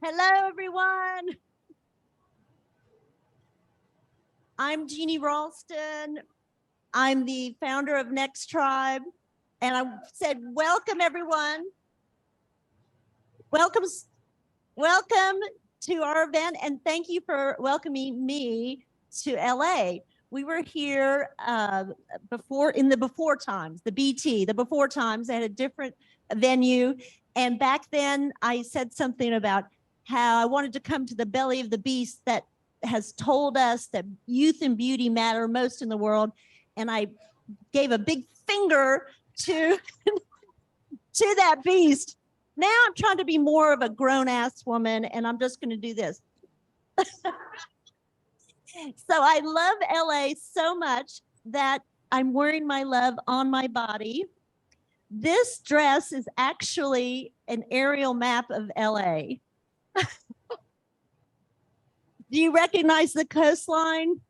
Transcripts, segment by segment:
Hello, everyone. I'm Jeannie Ralston. I'm the founder of Next Tribe. And I said, welcome, everyone. Welcome to our event. And thank you for welcoming me to LA. We were here before times, the BT, the before times. They had a different venue. And back then I said something about how I wanted to come to the belly of the beast that has told us that youth and beauty matter most in the world. And I gave a big finger to, to that beast. Now I'm trying to be more of a grown-ass woman, and I'm just going to do this. So I love LA so much that I'm wearing my love on my body. This dress is actually an aerial map of LA. Do you recognize the coastline?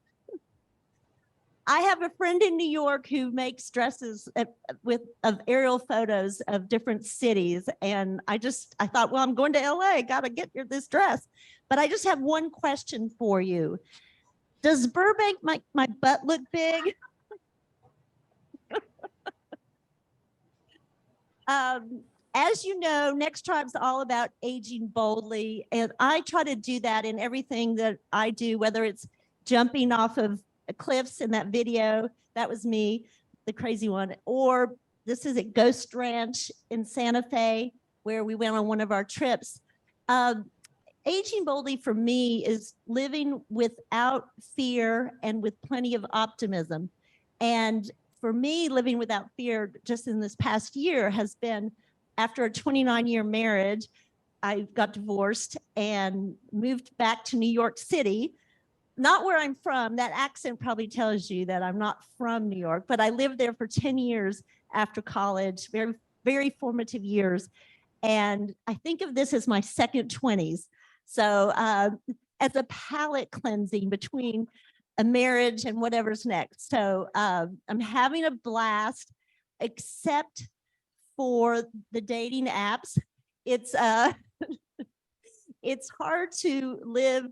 I have a friend in New York who makes dresses of aerial photos of different cities. And I thought, well, I'm going to LA, gotta get this dress. But I just have one question for you. Does Burbank make my butt look big? As you know, Next Tribe's all about aging boldly. And I try to do that in everything that I do, whether it's jumping off of cliffs in that video, that was me, the crazy one, or this is at Ghost Ranch in Santa Fe, where we went on one of our trips. Aging boldly for me is living without fear and with plenty of optimism. And for me, living without fear just in this past year has been, after a 29-year marriage, I got divorced and moved back to New York City. Not where I'm from. That accent probably tells you that I'm not from New York, but I lived there for 10 years after college, very, very formative years. And I think of this as my second 20s. So as a palate cleansing between a marriage and whatever's next. So I'm having a blast, except for the dating apps. It's it's hard to live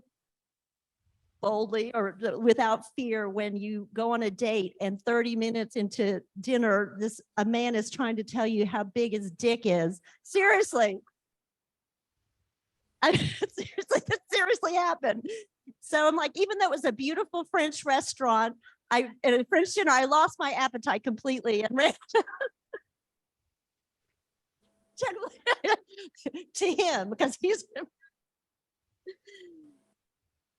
boldly or without fear when you go on a date and 30 minutes into dinner, a man is trying to tell you how big his dick is. Seriously. Seriously, that seriously happened. So I'm like, even though it was a beautiful French restaurant, at a French dinner, I lost my appetite completely and ran to him because he's.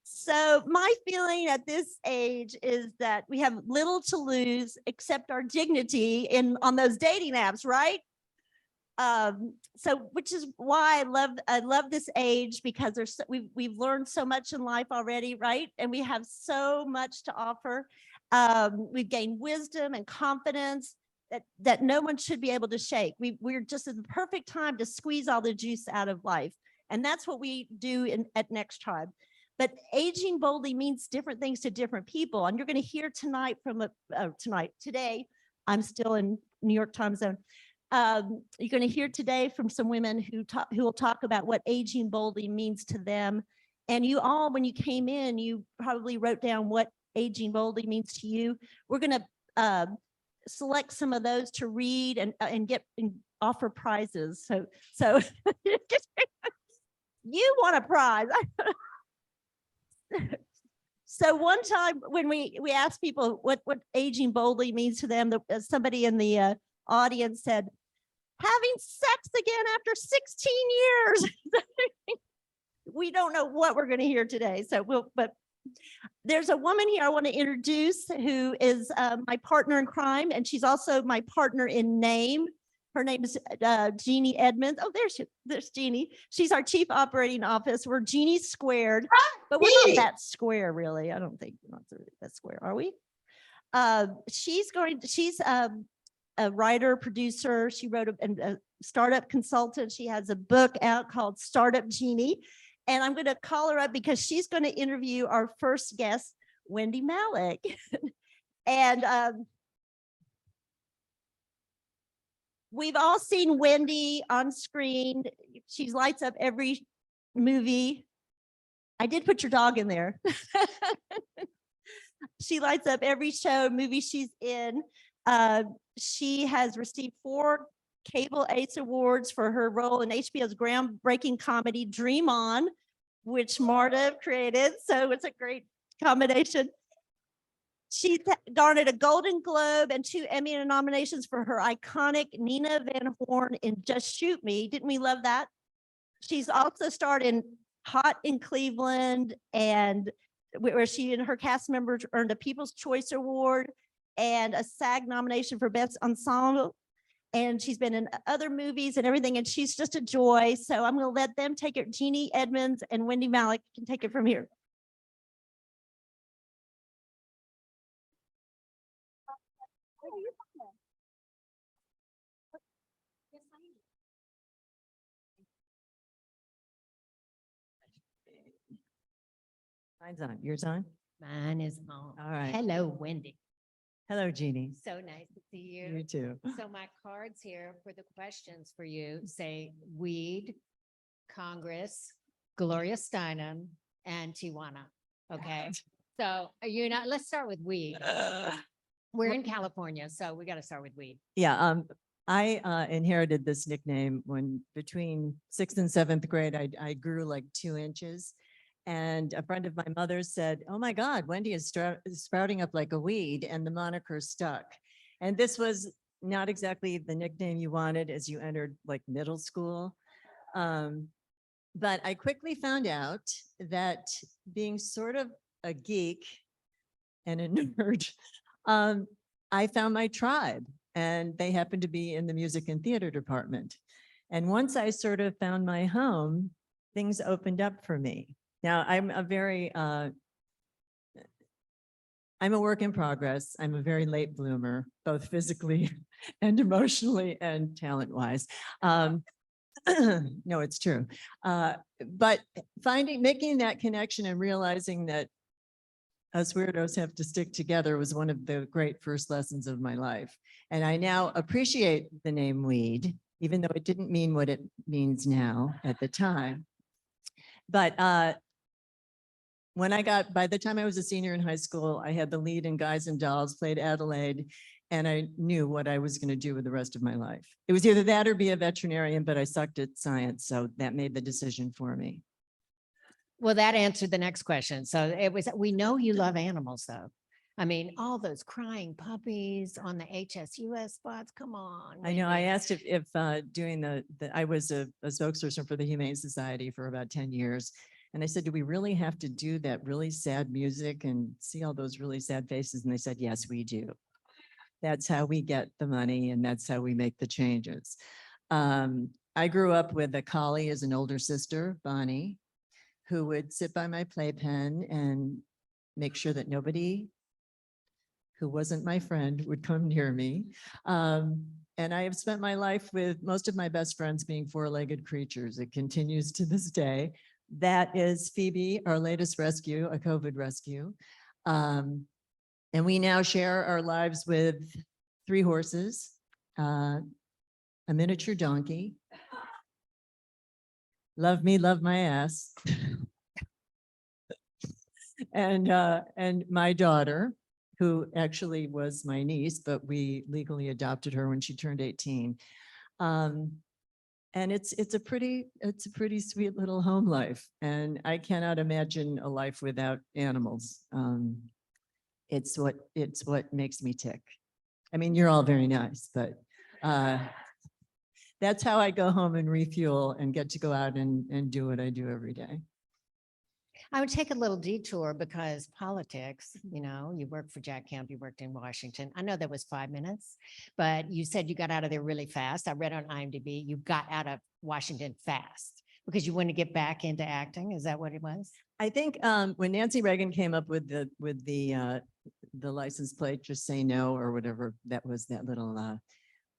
So my feeling at this age is that we have little to lose except our dignity on those dating apps, right? So which is why I love this age, because we've learned so much in life already, right? And we have so much to offer. We've gained wisdom and confidence that no one should be able to shake. We're just at the perfect time to squeeze all the juice out of life. And that's what we do at Next Tribe. But aging boldly means different things to different people. And you're going to hear tonight today, I'm still in New York time zone. You're going to hear today from some women who will talk about what aging boldly means to them. And you all, when you came in, you probably wrote down what aging boldly means to you. We're going to select some of those to read and offer prizes. So you want a prize. So one time when we asked people what aging boldly means to them, somebody in the audience said, having sex again after 16 years. We don't know what we're going to hear today. But there's a woman here I want to introduce who is my partner in crime, and she's also my partner in name. Her name is Jeannie Edmonds. Oh, there's Jeannie. She's our chief operating officer. We're Jeannie squared, but we're not that square, really. I don't think we're not that square, are we? She's a writer, producer. She wrote a startup consultant. She has a book out called Startup Jeannie. And I'm going to call her up because she's going to interview our first guest, Wendie Malick. And we've all seen Wendie on screen. She lights up every movie. I did put your dog in there. She lights up every show, movie she's in. She has received 4 Cable Ace Awards for her role in HBO's groundbreaking comedy Dream On, which Marta created. So it's a great combination. She garnered a Golden Globe and 2 Emmy nominations for her iconic Nina Van Horn in Just Shoot Me. Didn't we love that? She's also starred in Hot in Cleveland, and where she and her cast members earned a People's Choice Award and a SAG nomination for Best Ensemble. And she's been in other movies and everything, and she's just a joy. So I'm going to let them take it. Jeannie Edmonds and Wendie Malick can take it from here. Mine's on. Yours on? Mine is on. All right. Hello, Wendie. Hello, Jeannie. So nice to see You you. too. So my cards here for the questions for you say weed, Congress, Gloria Steinem, and Tijuana. Okay. So you know, let's start with weed. We're in California, so we got to start with weed. Yeah. I inherited this nickname when between 6th and 7th grade, I grew like 2 inches. And a friend of my mother's said, "Oh my God, Wendie is sprouting up like a weed," and the moniker stuck. And this was not exactly the nickname you wanted as you entered like middle school. But I quickly found out that being sort of a geek and a nerd, I found my tribe, and they happened to be in the music and theater department. And once I sort of found my home, things opened up for me. Now, I'm a work in progress. I'm a very late bloomer, both physically and emotionally and talent-wise. No, it's true. But making that connection and realizing that us weirdos have to stick together was one of the great first lessons of my life. And I now appreciate the name weed, even though it didn't mean what it means now at the time. But by the time I was a senior in high school, I had the lead in Guys and Dolls, played Adelaide, and I knew what I was going to do with the rest of my life. It was either that or be a veterinarian, but I sucked at science, so that made the decision for me. Well, that answered the next question. So it was, we know you love animals though. I mean, all those crying puppies on the HSUS spots, come on. I know, I Wendie. asked if doing I was a spokesperson for the Humane Society for about 10 years. And I said, "Do we really have to do that really sad music and see all those really sad faces?" And they said, "Yes, we do. That's how we get the money and that's how we make the changes." I grew up with a collie as an older sister, Bonnie, who would sit by my playpen and make sure that nobody who wasn't my friend would come near me. And I have spent my life with most of my best friends being 4-legged creatures. It continues to this day. That is Phoebe, our latest rescue, a COVID rescue. And we now share our lives with 3 horses, a miniature donkey, love me, love my ass, and my daughter, who actually was my niece, but we legally adopted her when she turned 18. And it's a pretty sweet little home life. And I cannot imagine a life without animals. It's what makes me tick. I mean, you're all very nice, but that's how I go home and refuel and get to go out and do what I do every day. I would take a little detour because politics, you know, you worked for Jack Kemp, you worked in Washington. I know that was 5 minutes, but you said you got out of there really fast. I read on IMDb, you got out of Washington fast because you wanted to get back into acting. Is that what it was? I think when Nancy Reagan came up with the license plate, "Just say no," or whatever, that was that little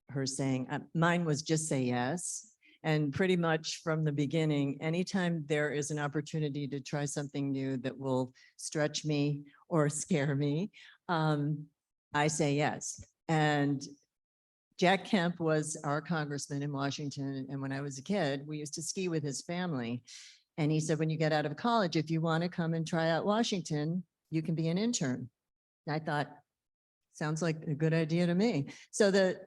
her saying, mine was "Just say yes." And pretty much from the beginning, anytime there is an opportunity to try something new that will stretch me or scare me, I say yes. And Jack Kemp was our congressman in Washington. And when I was a kid, we used to ski with his family. And he said, when you get out of college, if you want to come and try out Washington, you can be an intern. And I thought, sounds like a good idea to me. So the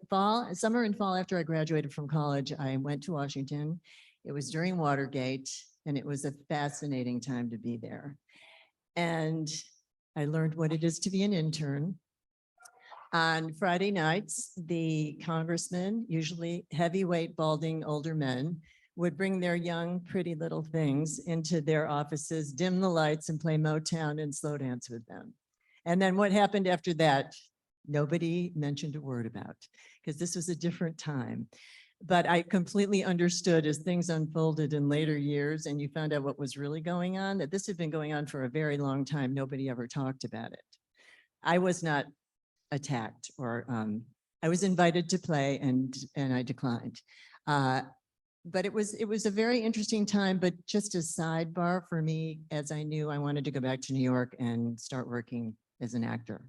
summer and fall after I graduated from college, I went to Washington. It was during Watergate, and it was a fascinating time to be there. And I learned what it is to be an intern. On Friday nights, the congressmen, usually heavyweight, balding older men, would bring their young, pretty little things into their offices, dim the lights, and play Motown and slow dance with them. And then what happened after that, nobody mentioned a word about, because this was a different time. But I completely understood as things unfolded in later years and you found out what was really going on, that this had been going on for a very long time. Nobody ever talked about it. I was not attacked, or I was invited to play and I declined. But it was a very interesting time, but just a sidebar for me, as I knew I wanted to go back to New York and start working as an actor.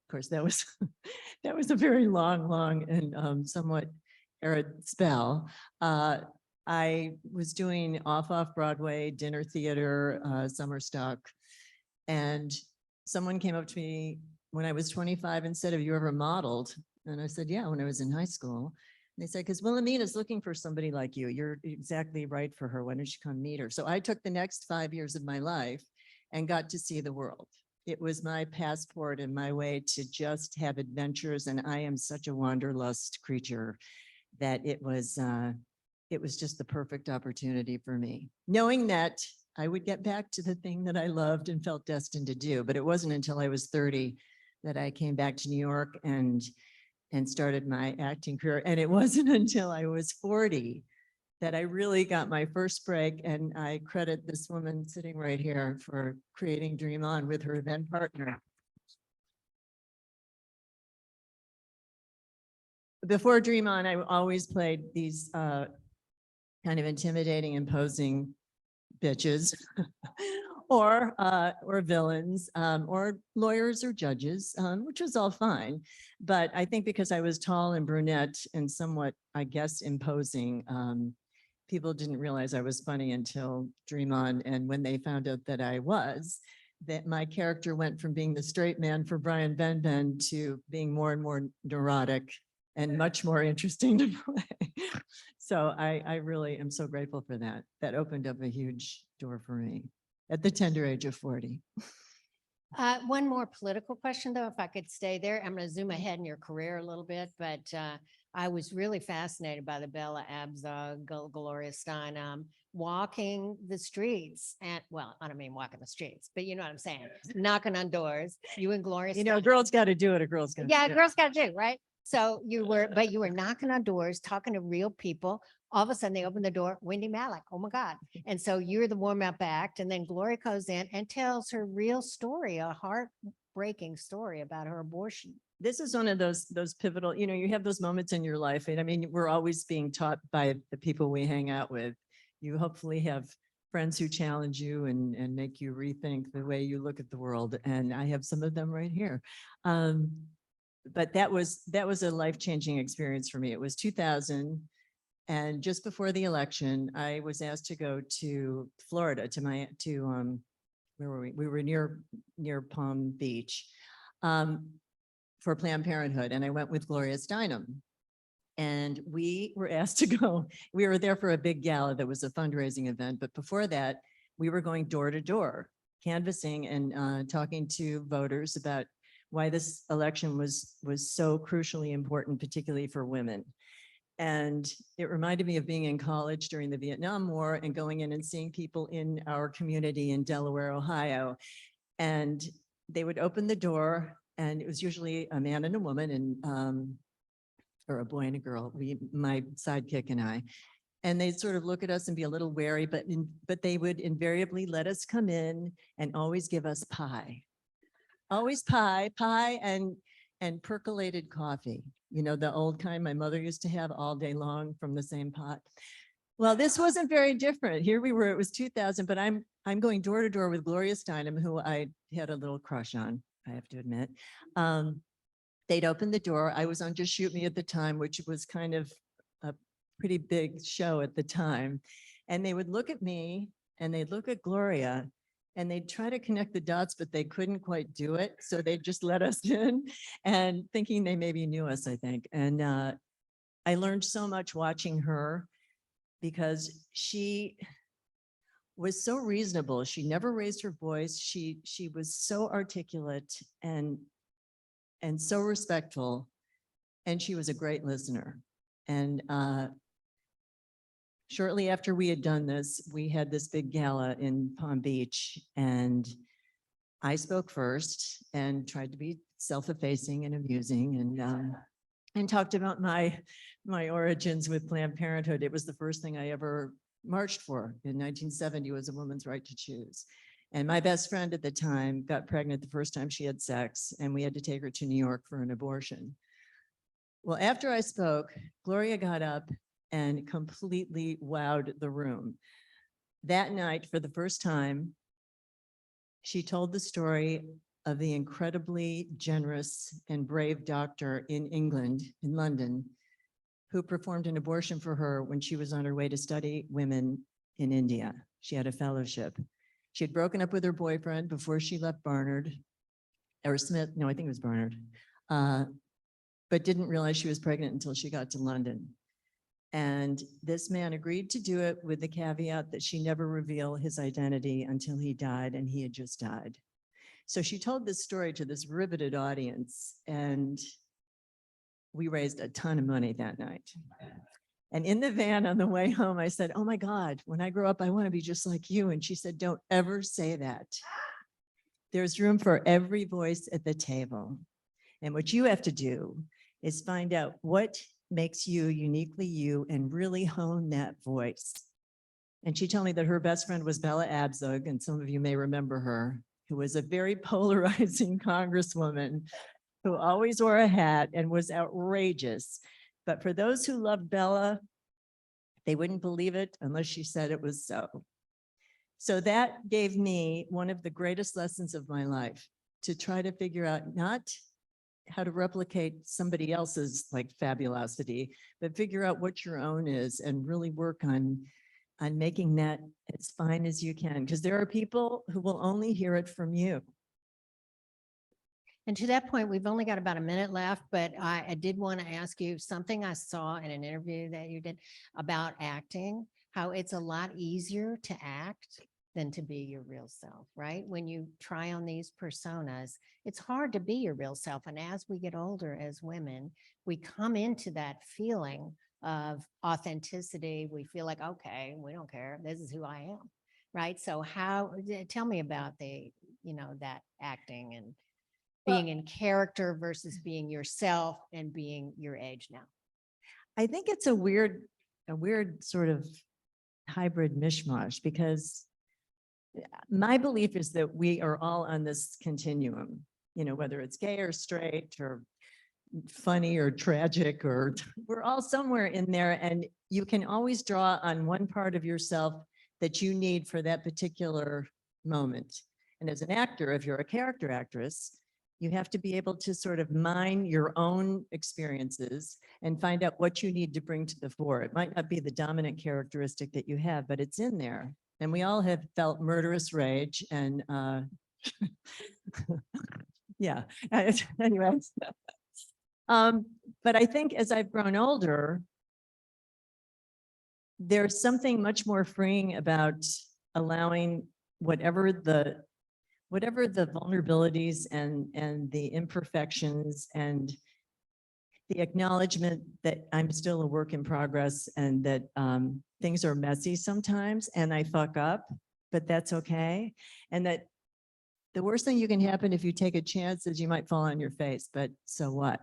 Of course, that was that was a very long and somewhat arid spell. I was doing off Broadway, dinner theater, summer stock, and someone came up to me when I was 25 and said, "Have you ever modeled?" And I said, "Yeah, when I was in high school." And they said, "Because Wilhelmina's looking for somebody like you. You're exactly right for her. Why don't you come meet her?" So I took the next 5 years of my life and got to see the world. It was my passport and my way to just have adventures. And I am such a wanderlust creature that it was just the perfect opportunity for me, knowing that I would get back to the thing that I loved and felt destined to do. But it wasn't until I was 30 that I came back to New York and started my acting career. And it wasn't until I was 40 that I really got my first break. And I credit this woman sitting right here for creating Dream On with her then partner. Before Dream On, I always played these kind of intimidating, imposing bitches or villains, or lawyers or judges, which was all fine. But I think because I was tall and brunette and somewhat, I guess, imposing, people didn't realize I was funny until Dream On. And when they found out that I was, that my character went from being the straight man for Brian Benben to being more and more neurotic and much more interesting to play. So I really am so grateful for that. That opened up a huge door for me at the tender age of 40. One more political question, though, if I could stay there. I'm going to zoom ahead in your career a little bit, but I was really fascinated by the Bella Abzug, Gloria Steinem, walking the streets. And, well, I don't mean walking the streets, but you know what I'm saying? Knocking on doors. You and Gloria You know, a Steinem. girl's got to do it. A girl's got to Yeah, do it. girls got to do, right? So you were knocking on doors, talking to real people. All of a sudden they open the door, Wendie Malick, oh my God. And so you're the warm-up act, and then Gloria goes in and tells her real story, a heartbreaking story about her abortion. This is one of those pivotal, you know, you have those moments in your life. And I mean, we're always being taught by the people we hang out with. You hopefully have friends who challenge you and make you rethink the way you look at the world. And I have some of them right here. But that was a life-changing experience for me. It was 2000. And just before the election, I was asked to go to Florida where were we? We were near Palm Beach for Planned Parenthood. And I went with Gloria Steinem. And we were asked to go. We were there for a big gala that was a fundraising event. But before that, we were going door to door, canvassing and talking to voters about why this election was so crucially important, particularly for women. And it reminded me of being in college during the Vietnam War and going in and seeing people in our community in Delaware, Ohio. And they would open the door, and it was usually a man and a woman, and or a boy and a girl, my sidekick and I. And they'd sort of look at us and be a little wary, but they would invariably let us come in and always give us pie. Always pie and percolated coffee. You know, the old kind my mother used to have all day long from the same pot. Well, this wasn't very different. Here we were, it was 2000, but I'm going door to door with Gloria Steinem, who I had a little crush on, I have to admit. They'd open the door. I was on Just Shoot Me at the time, which was kind of a pretty big show at the time. And they would look at me and they'd look at Gloria and they'd try to connect the dots, but they couldn't quite do it. So they just let us in and thinking they maybe knew us, I think. And I learned so much watching her because she was so reasonable. She never raised her voice. She was so articulate and so respectful. And she was a great listener. And shortly after we had done this, we had this big gala in Palm Beach, and I spoke first and tried to be self-effacing and amusing, and talked about my origins with Planned Parenthood. It was the first thing I ever marched for in 1970 was a woman's right to choose. And my best friend at the time got pregnant the first time she had sex, and we had to take her to New York for an abortion. Well, after I spoke, Gloria got up and completely wowed the room. That night, for the first time, she told the story of the incredibly generous and brave doctor in England, in London, who performed an abortion for her when she was on her way to study women in India. She had a fellowship. She had broken up with her boyfriend before she left Barnard, or Smith, no, I think it was Barnard, but didn't realize she was pregnant until she got to London. And this man agreed to do it with the caveat that she never reveal his identity until he died, and he had just died. So she told this story to this riveted audience, and we raised a ton of money that night. And in the van on the way home, I said, "Oh my God, when I grow up, I want to be just like you." And she said, "Don't ever say that. There's room for every voice at the table. And what you have to do is find out what makes you uniquely you and really hone that voice." And she told me that her best friend was Bella Abzug, and some of you may remember her, who was a very polarizing congresswoman who always wore a hat and was outrageous. But for those who loved Bella, they wouldn't believe it unless she said it was so. So that gave me one of the greatest lessons of my life, to try to figure out not how to replicate somebody else's like fabulosity, but figure out what your own is and really work on making that as fine as you can. Because there are people who will only hear it from you. And to that point, we've only got about a minute left, but I did want to ask you something I saw in an interview that you did about acting, how it's a lot easier to act than to be your real self, right? When you try on these personas, it's hard to be your real self. And as we get older as women, we come into that feeling of authenticity. We feel like, okay, we don't care. This is who I am, right? So tell me about that acting and being in character versus being yourself and being your age now. I think it's a weird sort of hybrid mishmash, because my belief is that we are all on this continuum, whether it's gay or straight or funny or tragic, or we're all somewhere in there. And you can always draw on one part of yourself that you need for that particular moment. And as an actor, if you're a character actress, you have to be able to sort of mine your own experiences and find out what you need to bring to the fore. It might not be the dominant characteristic that you have, but it's in there. And we all have felt murderous rage and yeah, anyways. But I think as I've grown older, there's something much more freeing about allowing whatever the vulnerabilities and the imperfections and the acknowledgement that I'm still a work in progress, and that things are messy sometimes and I fuck up, but that's okay. And that the worst thing you can happen if you take a chance is you might fall on your face, but so what?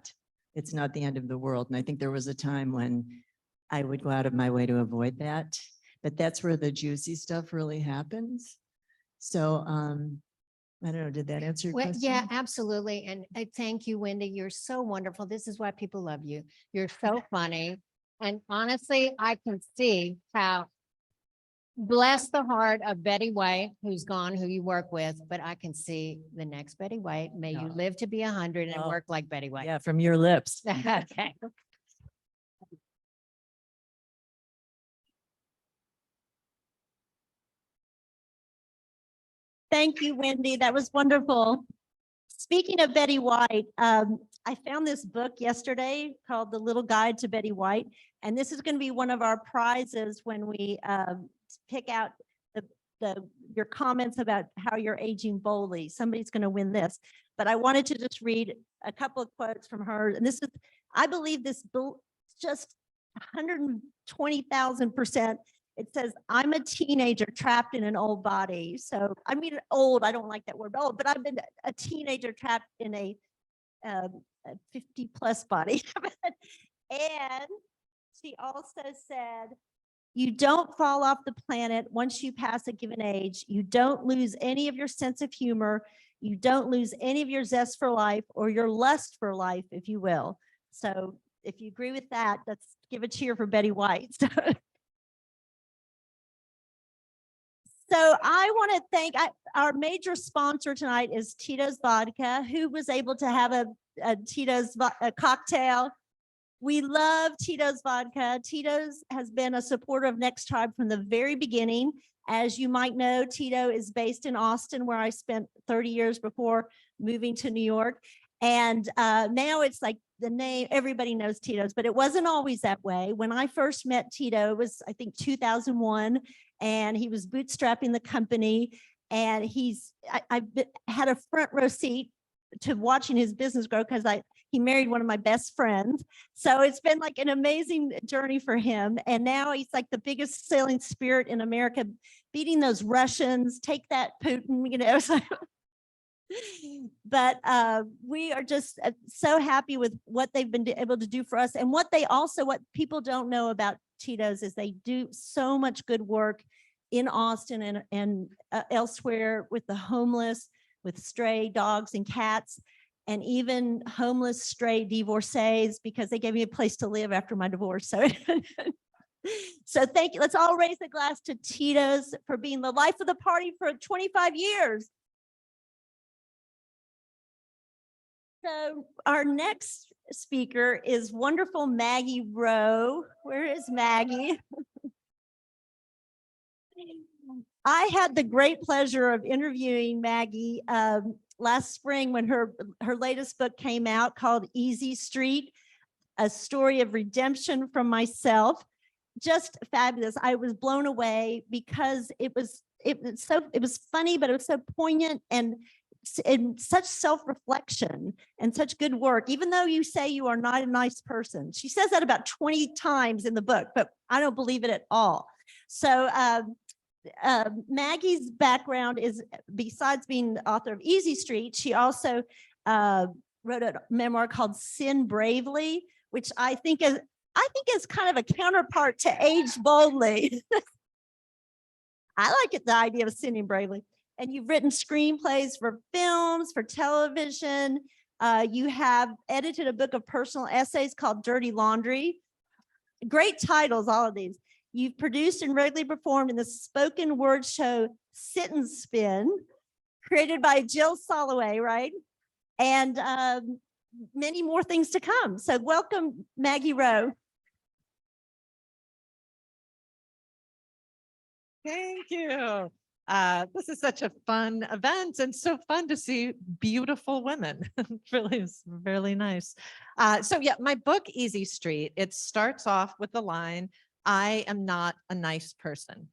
It's not the end of the world. And I think there was a time when I would go out of my way to avoid that, but that's where the juicy stuff really happens. So, I don't know, did that answer your question? Yeah, absolutely. And I thank you, Wendie. You're so wonderful. This is why people love you. You're so funny. And honestly, I can see how, bless the heart of Betty White, who's gone, who you work with, but I can see the next Betty White. May you live to be 100 and Oh, work like Betty White. Yeah, from your lips. Okay. Thank you, Wendy. That was wonderful. Speaking of Betty White, I found this book yesterday called The Little Guide to Betty White. And this is going to be one of our prizes when we pick out your comments about how you're aging boldly. Somebody's going to win this. But I wanted to just read a couple of quotes from her. And this is, I believe this just 120,000%. It says, I'm a teenager trapped in an old body. So, I mean, old, I don't like that word old, but I've been a teenager trapped in a 50 plus body. And she also said, you don't fall off the planet once you pass a given age. You don't lose any of your sense of humor. You don't lose any of your zest for life or your lust for life, if you will. So if you agree with that, let's give a cheer for Betty White. So I want to thank our major sponsor tonight is Tito's Vodka, who was able to have a Tito's cocktail. We love Tito's Vodka. Tito's has been a supporter of Next Tribe from the very beginning. As you might know, Tito is based in Austin, where I spent 30 years before moving to New York. And now it's like the name, everybody knows Tito's, but it wasn't always that way. When I first met Tito, it was, I think, 2001, and he was bootstrapping the company. And I had a front row seat to watching his business grow because he married one of my best friends. So it's been like an amazing journey for him. And now he's like the biggest selling spirit in America, beating those Russians, take that Putin, you know. But we are just so happy with what they've been able to do for us. And what people don't know about Tito's is they do so much good work in Austin and elsewhere with the homeless, with stray dogs and cats, and even homeless stray divorcees, because they gave me a place to live after my divorce. So, so thank you. Let's all raise the glass to Tito's for being the life of the party for 25 years. So our next speaker is wonderful Maggie Rowe. Where is Maggie? I had the great pleasure of interviewing Maggie last spring when her latest book came out called Easy Street, a story of redemption from myself. Just fabulous. I was blown away because it was funny, but it was so poignant and such self-reflection and such good work, even though you say you are not a nice person. She says that about 20 times in the book, but I don't believe it at all. So Maggie's background is, besides being the author of Easy Street, she also wrote a memoir called Sin Bravely, which I think is kind of a counterpart to Age Boldly. I like it, the idea of sinning bravely. And you've written screenplays for films, for television. You have edited a book of personal essays called Dirty Laundry. Great titles, all of these. You've produced and regularly performed in the spoken word show Sit and Spin, created by Jill Soloway, right? And many more things to come. So welcome, Maggie Rowe. Thank you. This is such a fun event and so fun to see beautiful women. Really is really nice. So yeah, my book, Easy Street, it starts off with the line, I am not a nice person.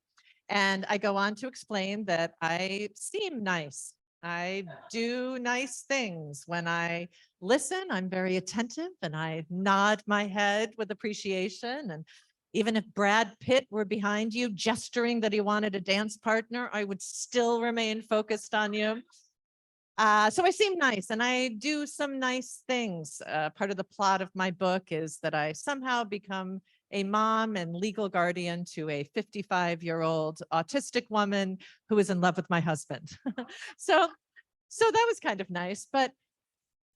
And I go on to explain that I seem nice. I do nice things. When I listen, I'm very attentive and I nod my head with appreciation. And even if Brad Pitt were behind you gesturing that he wanted a dance partner, I would still remain focused on you. So I seem nice and I do some nice things. Part of the plot of my book is that I somehow become a mom and legal guardian to a 55-year-old autistic woman who is in love with my husband. So that was kind of nice, but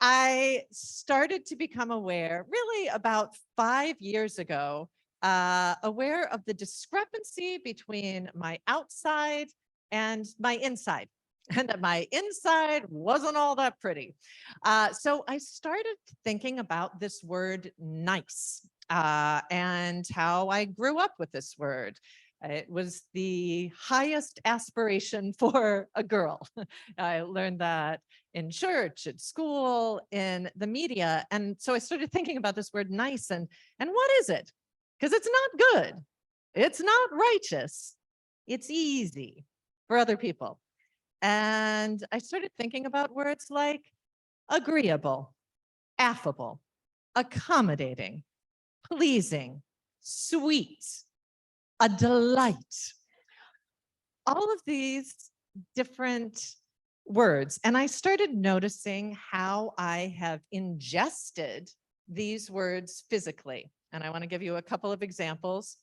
I started to become aware really about 5 years ago, aware of the discrepancy between my outside and my inside, and that my inside wasn't all that pretty. So I started thinking about this word nice, and how I grew up with this word. It was the highest aspiration for a girl. I learned that in church, at school, in the media. And so I started thinking about this word nice and what is it? Because it's not good. It's not righteous. It's easy for other people. And I started thinking about words like agreeable, affable, accommodating, pleasing, sweet, a delight. All of these different words. And I started noticing how I have ingested these words physically. And I want to give you a couple of examples.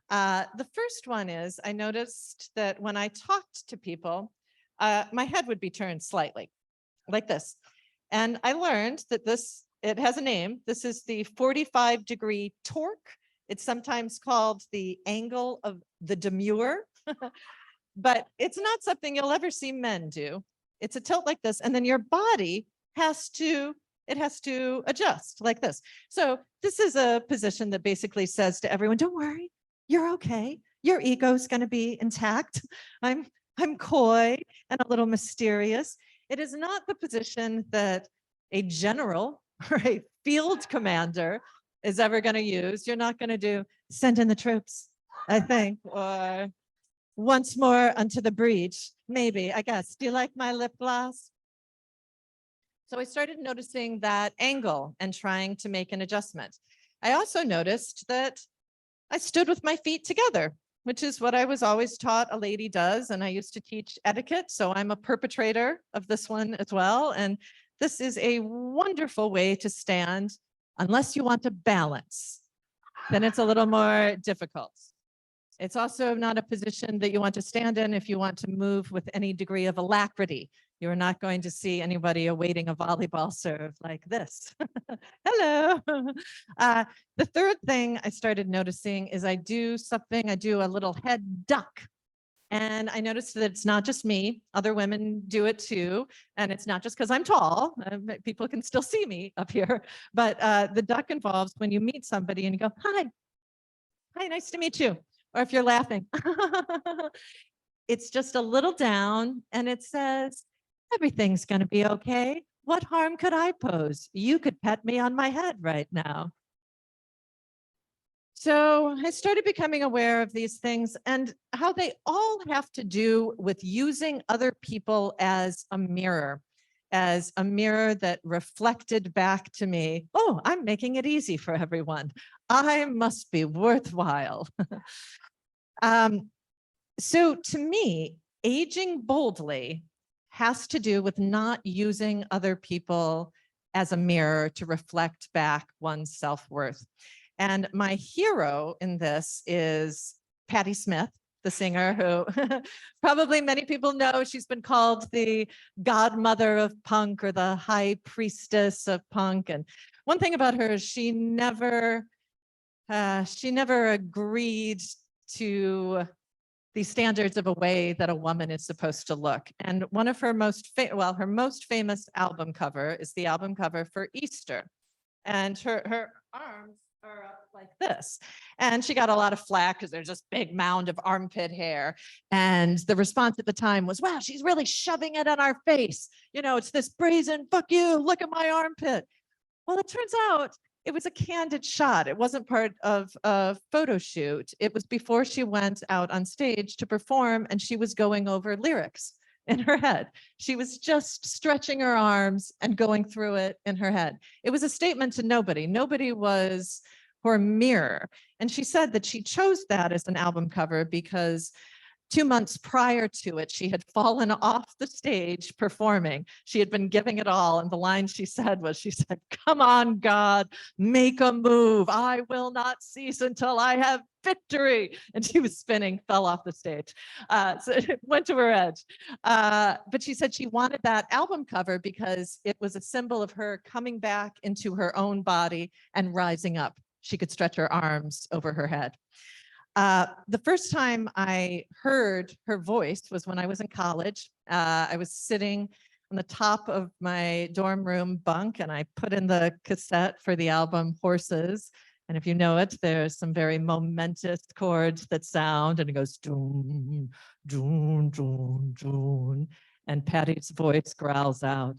The first one is I noticed that when I talked to people, my head would be turned slightly like this. And I learned that it has a name. This is the 45-degree torque. It's sometimes called the angle of the demure, but it's not something you'll ever see men do. It's a tilt like this, and then your body has to adjust like this. So this is a position that basically says to everyone, don't worry, you're okay. Your ego's going to be intact. I'm coy and a little mysterious. It is not the position that a general or a field commander is ever going to use. You're not going to do send in the troops, I think, or once more unto the breach, maybe, I guess. Do you like my lip gloss? So I started noticing that angle and trying to make an adjustment. I also noticed that I stood with my feet together, which is what I was always taught a lady does. And I used to teach etiquette. So I'm a perpetrator of this one as well. And this is a wonderful way to stand unless you want to balance. Then it's a little more difficult. It's also not a position that you want to stand in if you want to move with any degree of alacrity. You're not going to see anybody awaiting a volleyball serve like this. Hello. The third thing I started noticing is I do a little head duck. And I noticed that it's not just me, other women do it too. And it's not just because I'm tall, people can still see me up here, but the duck involves when you meet somebody and you go, hi, nice to meet you. Or if you're laughing, it's just a little down and it says, everything's going to be okay. What harm could I pose? You could pet me on my head right now. So I started becoming aware of these things and how they all have to do with using other people as a mirror that reflected back to me, oh, I'm making it easy for everyone. I must be worthwhile. So to me, aging boldly has to do with not using other people as a mirror to reflect back one's self-worth. And my hero in this is Patti Smith, the singer who probably many people know. She's been called the godmother of punk or the high priestess of punk. And one thing about her is she never agreed to the standards of a way that a woman is supposed to look. And one of her her most famous album cover is the album cover for Easter. And her arms are up like this. And she got a lot of flack because there's this big mound of armpit hair. And the response at the time was, wow, she's really shoving it on our face. You know, it's this brazen, fuck you, look at my armpit. Well, it turns out it was a candid shot. It wasn't part of a photo shoot. It was before she went out on stage to perform and she was going over lyrics in her head. She was just stretching her arms and going through it in her head. It was a statement to nobody. Nobody was her mirror. And she said that she chose that as an album cover because 2 months prior to it, she had fallen off the stage performing. She had been giving it all. And the line she said, come on, God, make a move. I will not cease until I have victory. And she was spinning, fell off the stage. So it went to her edge. But she said she wanted that album cover because it was a symbol of her coming back into her own body and rising up. She could stretch her arms over her head. The first time I heard her voice was when I was in college. I was sitting on the top of my dorm room bunk and I put in the cassette for the album Horses. And if you know it, there's some very momentous chords that sound, and it goes doon, doon, doon, doon. And Patty's voice growls out,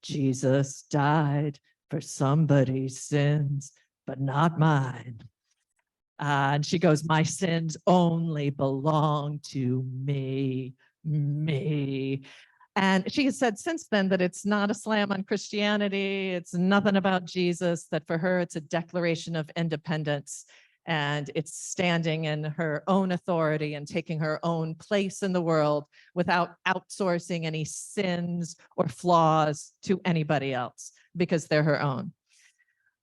Jesus died for somebody's sins, but not mine. And she goes, my sins only belong to me, me. And she has said since then that it's not a slam on Christianity. It's nothing about Jesus, that for her, it's a declaration of independence. And it's standing in her own authority and taking her own place in the world without outsourcing any sins or flaws to anybody else because they're her own.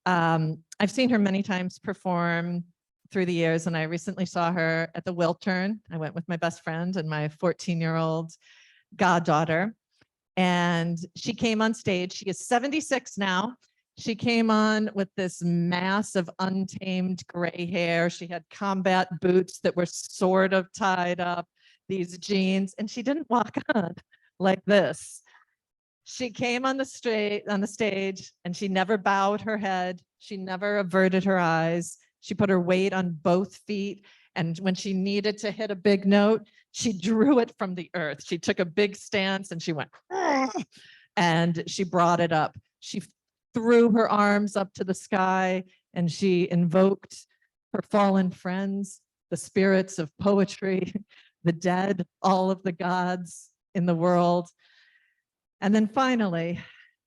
I've seen her many times perform through the years, and I recently saw her at the Wiltern. I went with my best friend and my 14-year-old goddaughter, and she came on stage. She is 76 now. She came on with this mass of untamed gray hair. She had combat boots that were sort of tied up, these jeans, and she didn't walk on like this. She came on the stage and she never bowed her head. She never averted her eyes. She put her weight on both feet. And when she needed to hit a big note, she drew it from the earth. She took a big stance and she went, and she brought it up. She threw her arms up to the sky and she invoked her fallen friends, the spirits of poetry, the dead, all of the gods in the world. And then finally,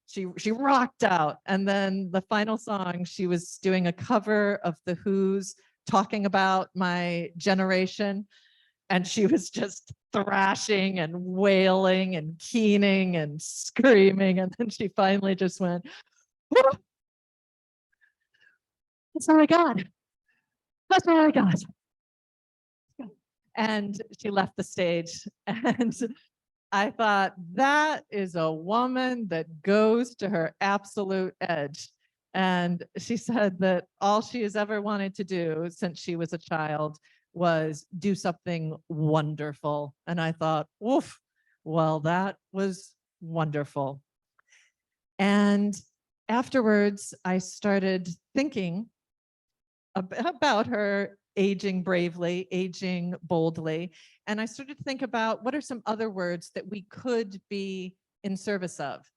she rocked out. And then the final song, she was doing a cover of The Who's Talking About My Generation. And she was just thrashing and wailing and keening and screaming. And then she finally just went, "Whoa. That's all I got. That's all I got." And she left the stage. And I thought, that is a woman that goes to her absolute edge. And she said that all she has ever wanted to do since she was a child was do something wonderful. And I thought, oof, well, that was wonderful. And afterwards, I started thinking about her aging bravely, aging boldly. And I started to think about what are some other words that we could be in service of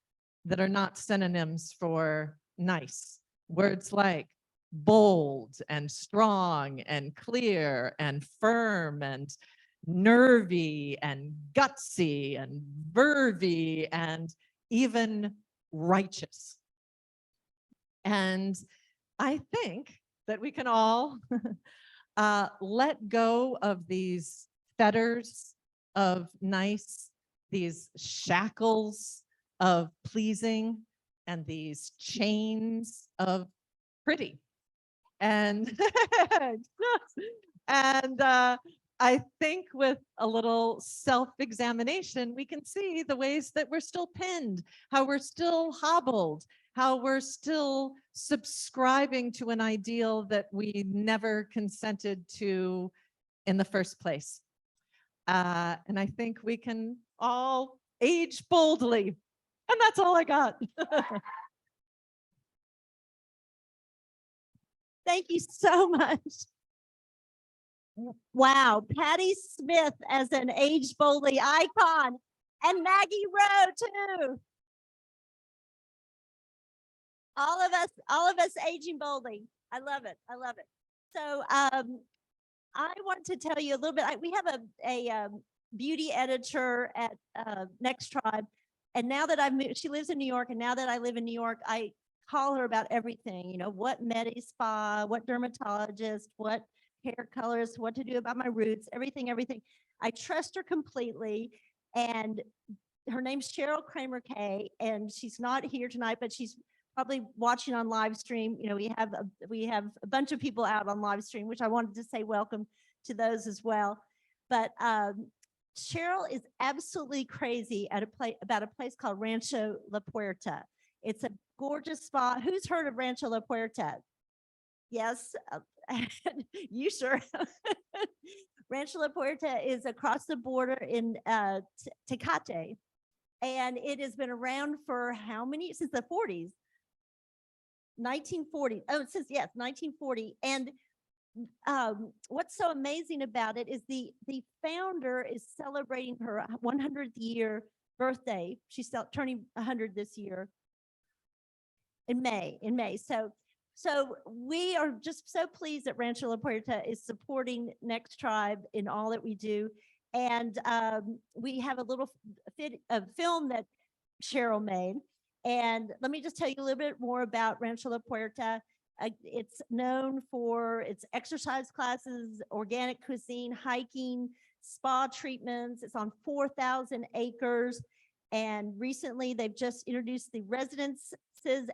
that are not synonyms for nice. Words like bold and strong and clear and firm and nervy and gutsy and vervy and even righteous. And I think that we can all let go of these fetters of nice, these shackles of pleasing, and these chains of pretty. And I think with a little self-examination, we can see the ways that we're still pinned, how we're still hobbled, how we're still subscribing to an ideal that we never consented to in the first place. And I think we can all age boldly. And that's all I got. Thank you so much. Wow, Patti Smith as an age boldly icon, and Maggie Rowe too. All of us aging boldly. I love it. I love it. So I want to tell you a little bit. We have a beauty editor at Next Tribe, and now that I've moved, she lives in New York, and now that I live in New York, I call her about everything. You know, what med spa, what dermatologist, what hair colors, what to do about my roots, everything. I trust her completely, and her name's Cheryl Kramer Kay, and she's not here tonight, but she's probably watching on live stream. You know, we have a bunch of people out on live stream, which I wanted to say welcome to those as well. But Cheryl is absolutely crazy about a place called Rancho La Puerta. It's a gorgeous spa. Who's heard of Rancho La Puerta? Yes, you sure. Rancho La Puerta is across the border in Tecate, and it has been around for how many? Since the 40s. 1940. Oh, it says, yes, 1940. And what's so amazing about it is the founder is celebrating her 100th year birthday. She's turning 100 this year in May. So we are just so pleased that Rancho La Puerta is supporting Next Tribe in all that we do. And we have a little film that Cheryl made. And let me just tell you a little bit more about Rancho La Puerta. It's known for its exercise classes, organic cuisine, hiking, spa treatments. It's on 4,000 acres. And recently they've just introduced the residences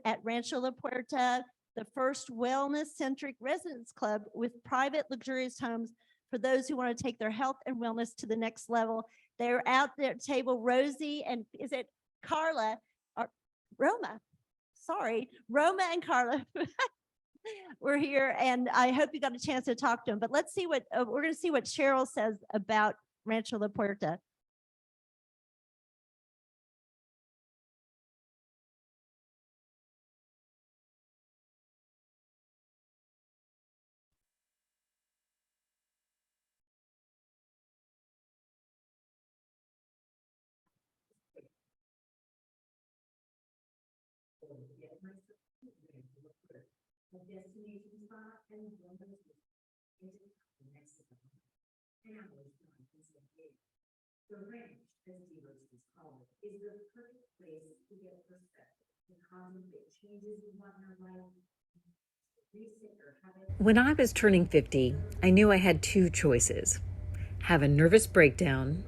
at Rancho La Puerta, the first wellness-centric residence club with private luxurious homes for those who want to take their health and wellness to the next level. They're out there at table, Rosie, and is it Carla or Roma? Sorry, Roma and Carla. We're here, and I hope you got a chance to talk to them. But let's see what we're going to see what Cheryl says about Rancho La Puerta. Destination spot and wellness into Mexico. Families from San Diego. The ranch, as devotees call it, is the perfect place to get perspective and contemplate changes you want in your life. When I was turning 50, I knew I had two choices: have a nervous breakdown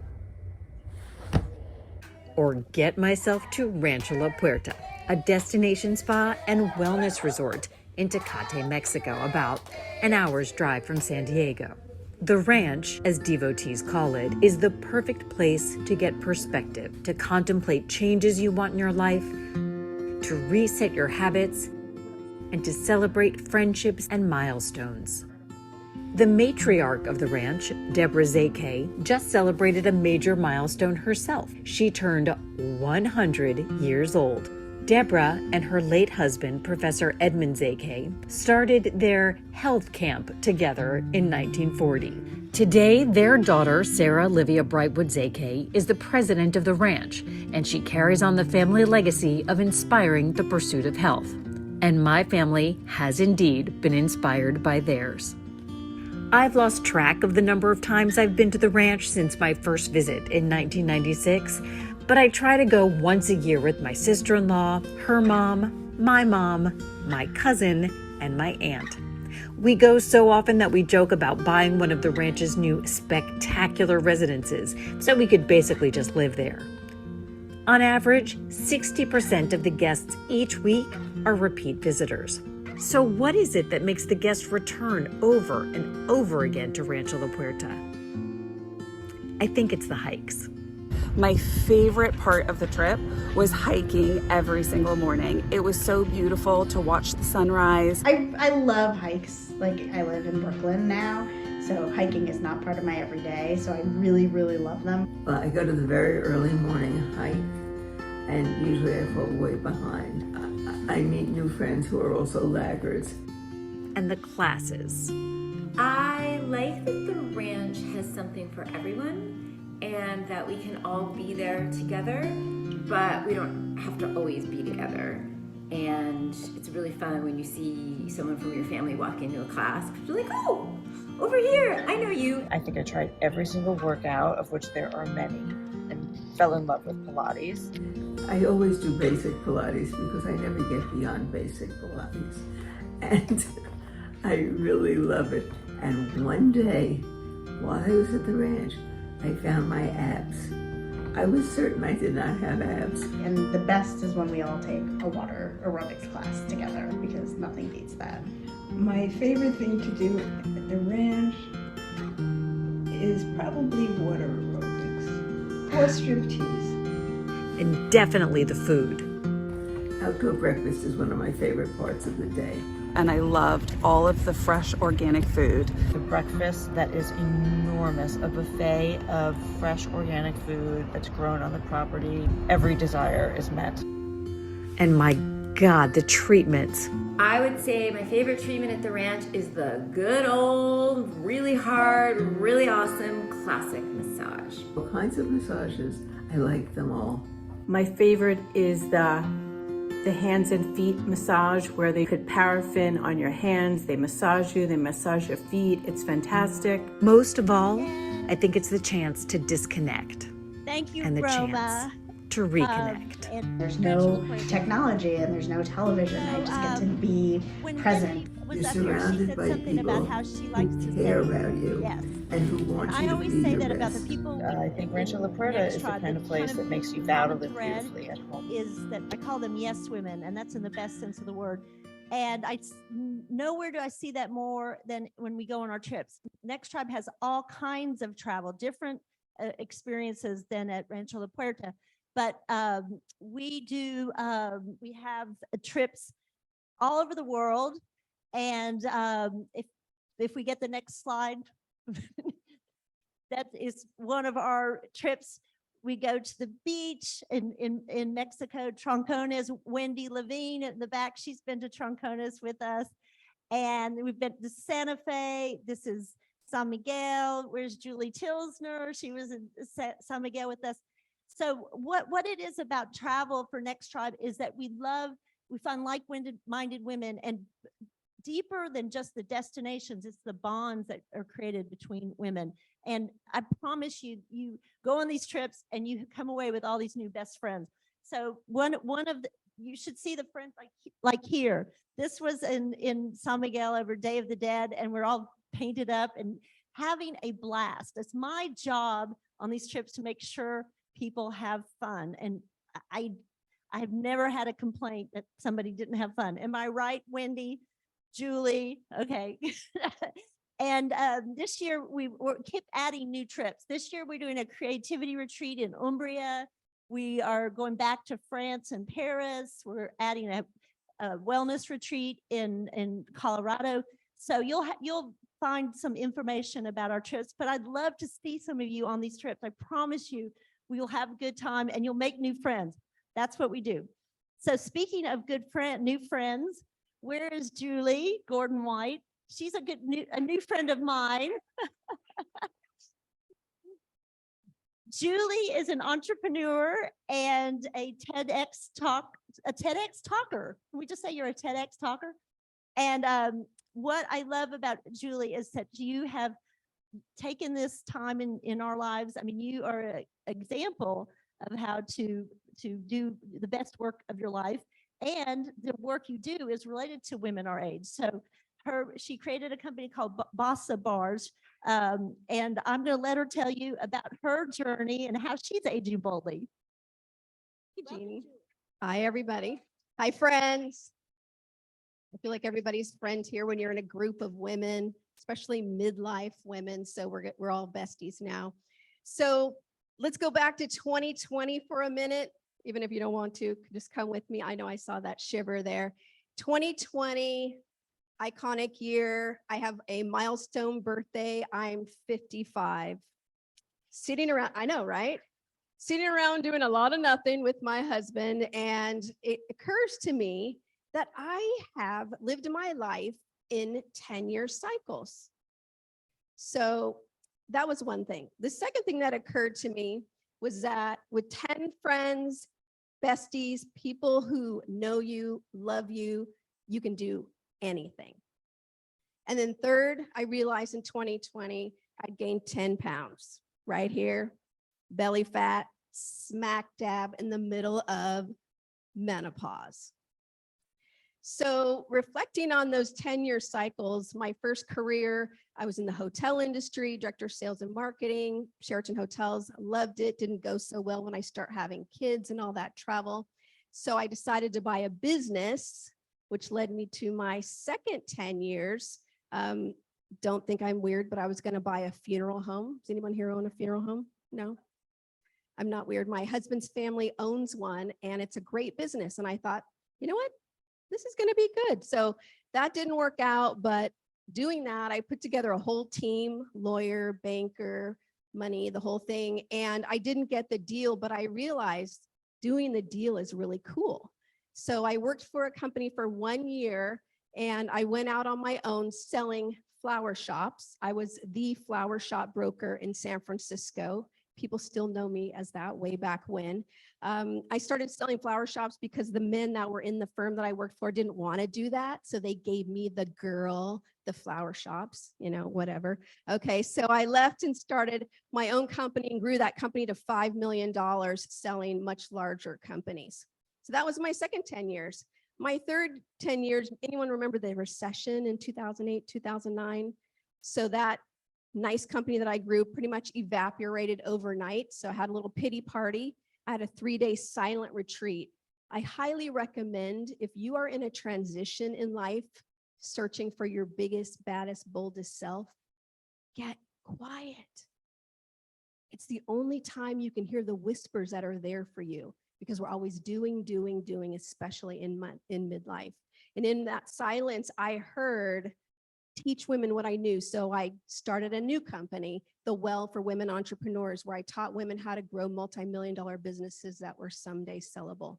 or get myself to Rancho La Puerta, a destination spa and wellness resort in Tecate, Mexico, about an hour's drive from San Diego. The ranch, as devotees call it, is the perfect place to get perspective, to contemplate changes you want in your life, to reset your habits, and to celebrate friendships and milestones. The matriarch of the ranch, Deborah Zake, just celebrated a major milestone herself. She turned 100 years old. Deborah and her late husband, Professor Edmund Zake, started their health camp together in 1940. Today, their daughter, Sarah Livia Brightwood Zake, is the president of the ranch, and she carries on the family legacy of inspiring the pursuit of health. And my family has indeed been inspired by theirs. I've lost track of the number of times I've been to the ranch since my first visit in 1996, but I try to go once a year with my sister-in-law, her mom, my cousin, and my aunt. We go so often that we joke about buying one of the ranch's new spectacular residences, so we could basically just live there. On average, 60% of the guests each week are repeat visitors. So what is it that makes the guests return over and over again to Rancho La Puerta? I think it's the hikes. My favorite part of the trip was hiking every single morning. It was so beautiful to watch the sunrise. I love hikes. Like, I live in Brooklyn now, so hiking is not part of my everyday, so I really, really love them. Well, I go to the very early morning hike, and usually I fall way behind. I meet new friends who are also laggards. And the classes. I like that the ranch has something for everyone and that we can all be there together, but we don't have to always be together. And it's really fun when you see someone from your family walk into a class. You're like, oh, over here, I know you. I think I tried every single workout, of which there are many, and fell in love with Pilates. I always do basic Pilates because I never get beyond basic Pilates. And I really love it. And one day, while I was at the ranch, I found my abs. I was certain I did not have abs. And the best is when we all take a water aerobics class together, because nothing beats that. My favorite thing to do at the ranch is probably water aerobics or striptease. And definitely the food. Outdoor breakfast is one of my favorite parts of the day. And I loved all of the fresh organic food. The breakfast that is enormous, a buffet of fresh organic food that's grown on the property. Every desire is met. And my God, the treatments. I would say my favorite treatment at the ranch is the good old, really hard, really awesome classic massage. All kinds of massages, I like them all. My favorite is the hands and feet massage, where they put paraffin on your hands, they massage you, they massage your feet. It's fantastic. Most of all, I think it's the chance to disconnect Thank you, and the Roma. chance to reconnect. There's no technology and there's no television. I just get to be When present. Wendie was You're up here, she surrounded said by something about people how she likes to who care say, about you yes. and who want I you to always be say your that about the best. people. I think Rancho La Puerta Next is the tribe, kind of place that makes you vow to live thread beautifully at home. is that I call them yes women, and that's in the best sense of the word. And nowhere do I see that more than when we go on our trips. Next Tribe has all kinds of travel, different experiences than at Rancho La Puerta. But we have trips all over the world. And if we get the next slide, that is one of our trips. We go to the beach in Mexico, Troncones. Wendie Levine in the back, she's been to Troncones with us. And we've been to Santa Fe. This is San Miguel. Where's Julie Tilsner? She was in San Miguel with us. So what it is about travel for Next Tribe is that we find like-minded women, and deeper than just the destinations, it's the bonds that are created between women. And I promise you, you go on these trips and you come away with all these new best friends. So you should see the friends like here. This was in San Miguel over Day of the Dead, and we're all painted up and having a blast. It's my job on these trips to make sure people have fun. And I have never had a complaint that somebody didn't have fun. Am I right, Wendie? Julie? Okay. And this year we keep adding new trips. This year we're doing a creativity retreat in Umbria. We are going back to France and Paris. We're adding a wellness retreat in Colorado. So you'll find some information about our trips, but I'd love to see some of you on these trips. I promise you, we'll have a good time and you'll make new friends. That's what we do. So speaking of new friends, where is Julie Gordon White? She's a new friend of mine. Julie is an entrepreneur and a TEDx talker. Can we just say you're a TEDx talker? And what I love about Julie is that you have taken this time in our lives. I mean, you are an example of how to do the best work of your life, and the work you do is related to women our age. So she created a company called Bossa Bars, and I'm going to let her tell you about her journey and how she's aging boldly. Hey, Jeannie. Hi, everybody. Hi, friends. I feel like everybody's friend here when you're in a group of women, especially midlife women. So we're all besties now. So let's go back to 2020 for a minute. Even if you don't want to, just come with me. I know I saw that shiver there. 2020, iconic year. I have a milestone birthday. I'm 55. Sitting around, I know, right? Sitting around doing a lot of nothing with my husband. And it occurs to me that I have lived my life in 10-year cycles. So that was one thing. The second thing that occurred to me was that with 10 friends, besties, people who know you, love you, you can do anything. And then third, I realized in 2020, I gained 10 pounds right here, belly fat, smack dab in the middle of menopause. So reflecting on those 10-year cycles, my first career, I was in the hotel industry, director of sales and marketing, Sheraton Hotels, loved it, didn't go so well when I start having kids and all that travel. So I decided to buy a business, which led me to my second 10 years. Don't think I'm weird, but I was gonna buy a funeral home. Does anyone here own a funeral home? No? I'm not weird. My husband's family owns one and it's a great business. And I thought, you know what? This is going to be good. So that didn't work out, but doing that, I put together a whole team, lawyer, banker, money, the whole thing. And I didn't get the deal, but I realized doing the deal is really cool. So I worked for a company for 1 year and I went out on my own selling flower shops. I was the flower shop broker in San Francisco. People still know me as that way back when. I started selling flower shops because the men that were in the firm that I worked for didn't want to do that. So they gave me the flower shops, whatever. Okay, so I left and started my own company and grew that company to $5 million selling much larger companies. So that was my second 10 years. My third 10 years, anyone remember the recession in 2008, 2009? So that nice company that I grew pretty much evaporated overnight. So I had a little pity party. I had a 3-day silent retreat. I highly recommend if you are in a transition in life, searching for your biggest, baddest, boldest self, get quiet. It's the only time you can hear the whispers that are there for you, because we're always doing, especially in midlife. And in that silence, I heard, teach women what I knew. So I started a new company, The Well for Women Entrepreneurs, where I taught women how to grow multi-million-dollar businesses that were someday sellable.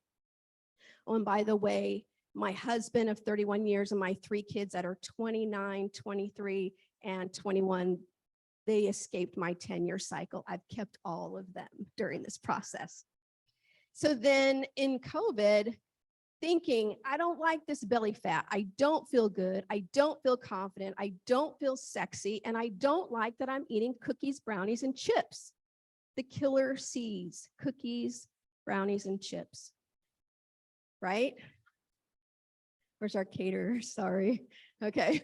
Oh, and by the way, my husband of 31 years and my 3 kids that are 29, 23, and 21, they escaped my 10-year cycle. I've kept all of them during this process. So then in COVID, thinking, I don't like this belly fat. I don't feel good. I don't feel confident. I don't feel sexy. And I don't like that I'm eating cookies, brownies, and chips. The killer C's, cookies, brownies, and chips. Right? Where's our caterer? Sorry. Okay.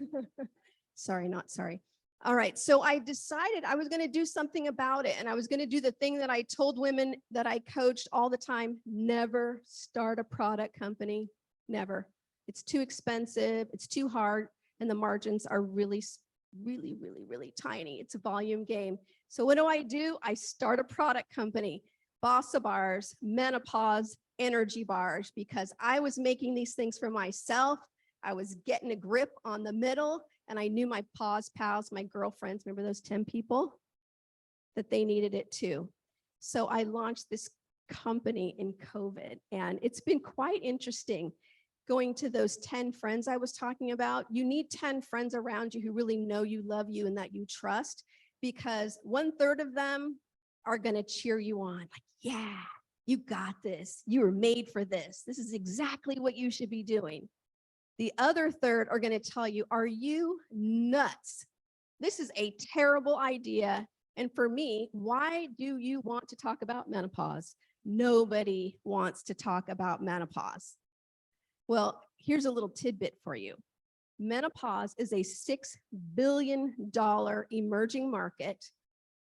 Sorry, not sorry. All right. So I decided I was going to do something about it. And I was going to do the thing that I told women that I coached all the time: never start a product company. Never. It's too expensive. It's too hard. And the margins are really tiny. It's a volume game. So what do? I start a product company, Bossa Bars, Menopause, Energy Bars, because I was making these things for myself. I was getting a grip on the middle, and I knew my pause pals, my girlfriends, remember those 10 people, that they needed it too. So I launched this company in COVID, and it's been quite interesting going to those 10 friends I was talking about. You need 10 friends around you who really know you, love you, and that you trust, because 1/3 of them are going to cheer you on. Like, yeah, you got this. You were made for this. This is exactly what you should be doing. The other 1/3 are going to tell you, are you nuts? This is a terrible idea. And for me, why do you want to talk about menopause? Nobody wants to talk about menopause. Well, here's a little tidbit for you. Menopause is a $6 billion emerging market.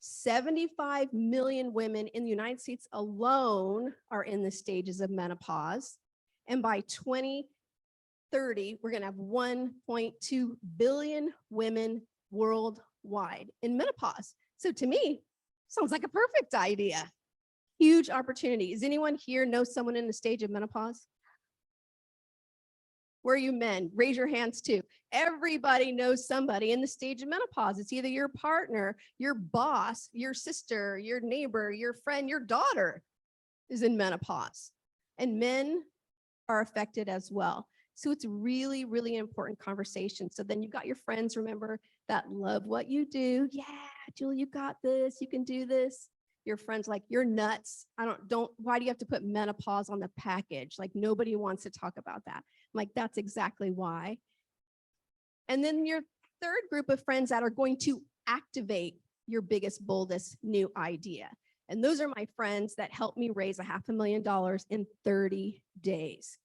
75 million women in the United States alone are in the stages of menopause. And by 2030, we're going to have 1.2 billion women worldwide in menopause. So to me, sounds like a perfect idea. Huge opportunity. Does anyone here know someone in the stage of menopause? Where are you men? Raise your hands too. Everybody knows somebody in the stage of menopause. It's either your partner, your boss, your sister, your neighbor, your friend, your daughter is in menopause. And men are affected as well. So it's really, really important conversation. So then you've got your friends, remember, that love what you do. Yeah, Julie, you got this. You can do this. Your friends like, you're nuts. Why do you have to put menopause on the package? Like, nobody wants to talk about that. I'm like, that's exactly why. And then your third group of friends that are going to activate your biggest, boldest new idea. And those are my friends that helped me raise $500,000 in 30 days,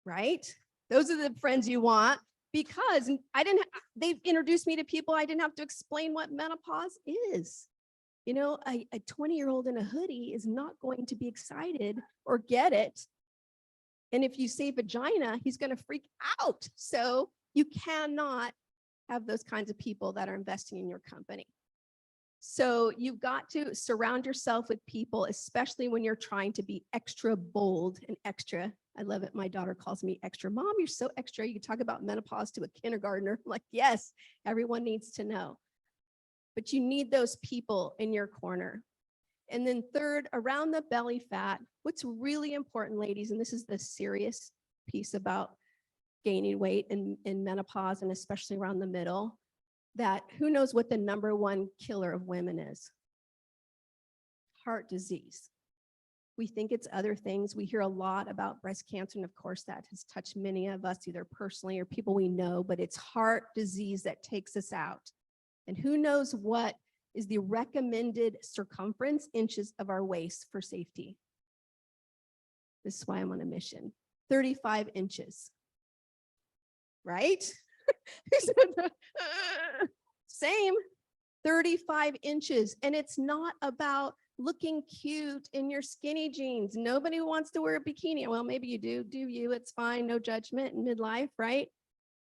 right? Those are the friends you want, because they've introduced me to people I didn't have to explain what menopause is. You know, a 20-year-old in a hoodie is not going to be excited or get it. And if you say vagina, he's going to freak out. So you cannot have those kinds of people that are investing in your company. So you've got to surround yourself with people, especially when you're trying to be extra bold and extra. I love it. My daughter calls me extra. Mom, you're so extra. You can talk about menopause to a kindergartner. I'm like, yes, everyone needs to know. But you need those people in your corner. And then third, around the belly fat, what's really important, ladies, and this is the serious piece about gaining weight in menopause, and especially around the middle, that who knows what the #1 killer of women is? Heart disease. We think it's other things. We hear a lot about breast cancer, and of course that has touched many of us either personally or people we know, but it's heart disease that takes us out. And who knows what is the recommended circumference inches of our waist for safety? This is why I'm on a mission. 35 inches. Right? Same. 35 inches. And it's not about looking cute in your skinny jeans. Nobody wants to wear a bikini. Well, maybe you do you? It's fine. No judgment in midlife, right?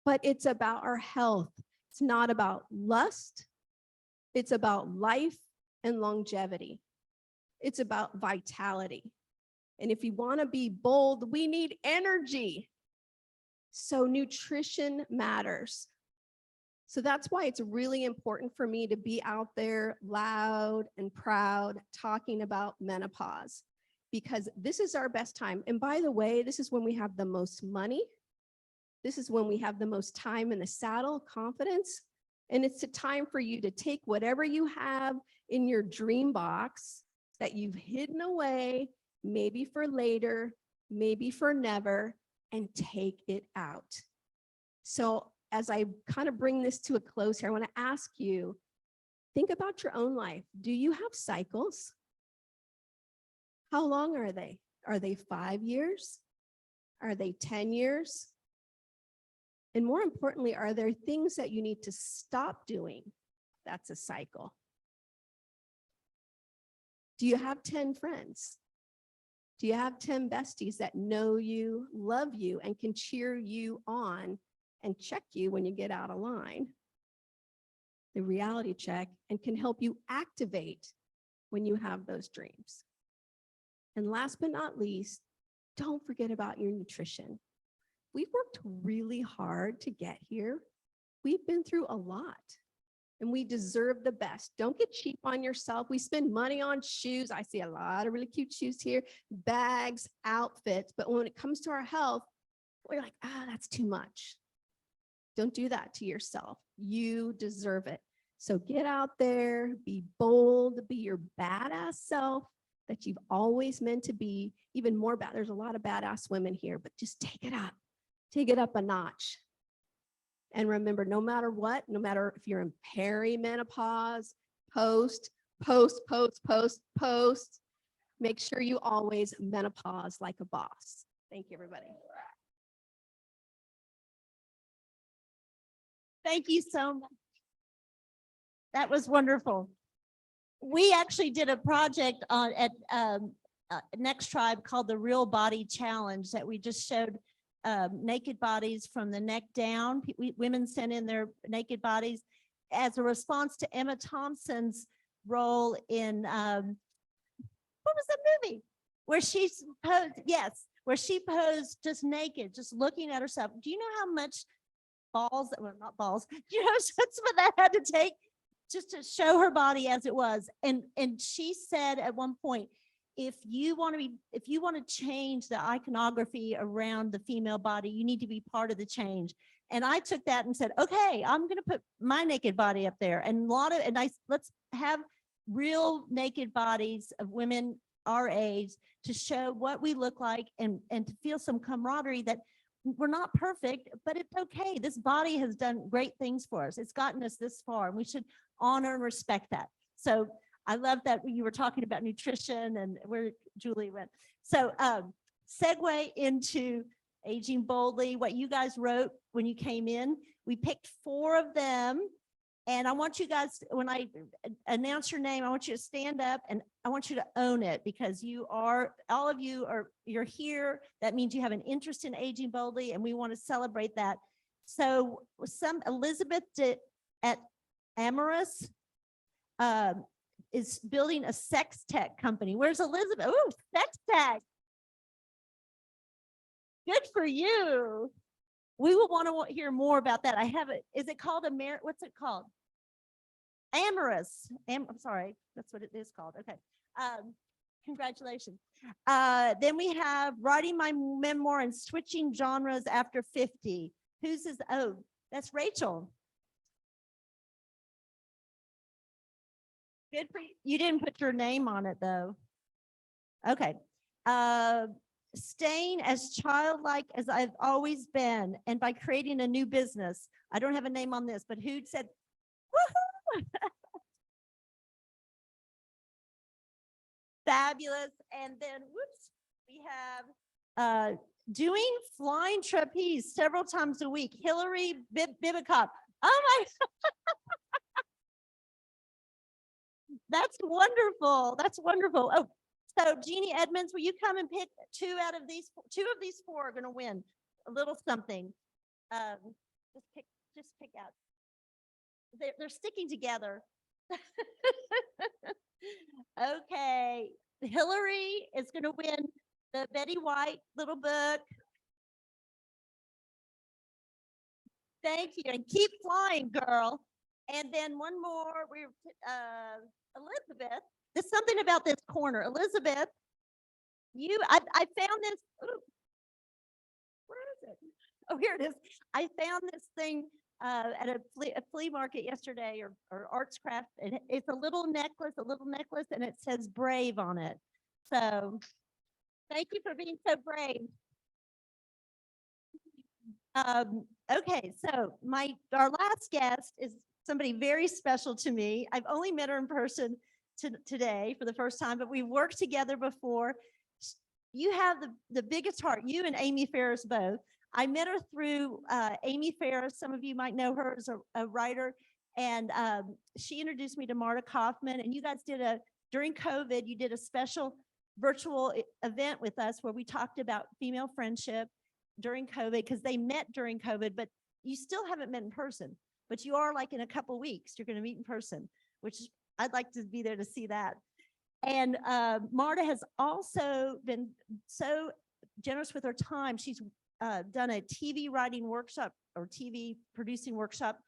But it's about our health. It's not about lust. It's about life and longevity. It's about vitality. And if you want to be bold, we need energy. So nutrition matters. So that's why it's really important for me to be out there loud and proud talking about menopause, because this is our best time. And by the way, this is when we have the most money. This is when we have the most time in the saddle, confidence. And it's a time for you to take whatever you have in your dream box that you've hidden away, maybe for later, maybe for never, and take it out. So as I kind of bring this to a close here, I want to ask you, think about your own life. Do you have cycles? How long are they? Are they 5 years? Are they 10 years? And more importantly, are there things that you need to stop doing? That's a cycle. Do you have 10 friends? Do you have 10 besties that know you, love you, and can cheer you on and check you when you get out of line? The reality check, and can help you activate when you have those dreams. And last but not least, don't forget about your nutrition. We've worked really hard to get here. We've been through a lot, and we deserve the best. Don't get cheap on yourself. We spend money on shoes. I see a lot of really cute shoes here, bags, outfits. But when it comes to our health, we're like, that's too much. Don't do that to yourself. You deserve it. So get out there, be bold, be your badass self that you've always meant to be. Even more bad. There's a lot of badass women here, but just take it up. Take it up a notch. And remember, no matter what, no matter if you're in perimenopause, post, make sure you always menopause like a boss. Thank you, everybody. Thank you so much. That was wonderful. We actually did a project at Next Tribe called the Real Body Challenge that we just showed naked bodies from the neck down. Women sent in their naked bodies as a response to Emma Thompson's role in, what was that movie? Where she posed, yes, where she posed just naked, just looking at herself. Do you know how much balls, well, not balls, you know, some of that had to take just to show her body as it was. And she said at one point, if you want to change the iconography around the female body, you need to be part of the change. And I took that and said, okay, I'm going to put my naked body up there. And let's have real naked bodies of women our age to show what we look like and to feel some camaraderie that we're not perfect, but it's okay. This body has done great things for us. It's gotten us this far, and we should honor and respect that. So I love that you were talking about nutrition and where Julie went. So segue into Aging Boldly, what you guys wrote when you came in. We picked 4 of them. And I want you guys, when I announce your name, I want you to stand up and I want you to own it, because you're here. That means you have an interest in Aging Boldly, and we want to celebrate that. So Elizabeth at Amorous is building a sex tech company. Where's Elizabeth? Oh, sex tech. Good for you. We will want to hear more about that. I have it. Is it called what's it called? Amorous. I'm sorry. That's what it is called. Okay. Congratulations. Then we have writing my memoir and switching genres after 50. Whose is, oh, that's Rachel. Good for you. You didn't put your name on it though. Okay. Staying as childlike as I've always been, and by creating a new business. I don't have a name on this, but who said, woohoo? Fabulous. And then, whoops, we have doing flying trapeze several times a week. Hillary Bibicop. Oh my. That's wonderful. That's wonderful. Oh, so Jeannie Edmonds, will you come and pick two of these four are going to win a little something. Just pick out. They're sticking together. Okay. Hillary is going to win the Betty White little book. Thank you. And keep flying, girl. And then one more, we're Elizabeth. There's something about this corner. Elizabeth, I found this. Ooh, where is it? Oh, here it is. I found this thing at a flea market yesterday, or arts craft. And it's a little necklace, and it says brave on it. So thank you for being so brave. Okay, so our last guest is somebody very special to me. I've only met her in person today for the first time, but we've worked together before. You have the biggest heart, you and Amy Ferris both. I met her through Amy Ferris. Some of you might know her as a writer, and she introduced me to Marta Kauffman. And you guys during COVID, you did a special virtual event with us where we talked about female friendship during COVID, because they met during COVID, but you still haven't met in person. But you are, like, in a couple of weeks, you're going to meet in person, which I'd like to be there to see that. And Marta has also been so generous with her time. She's done a TV writing workshop or TV producing workshop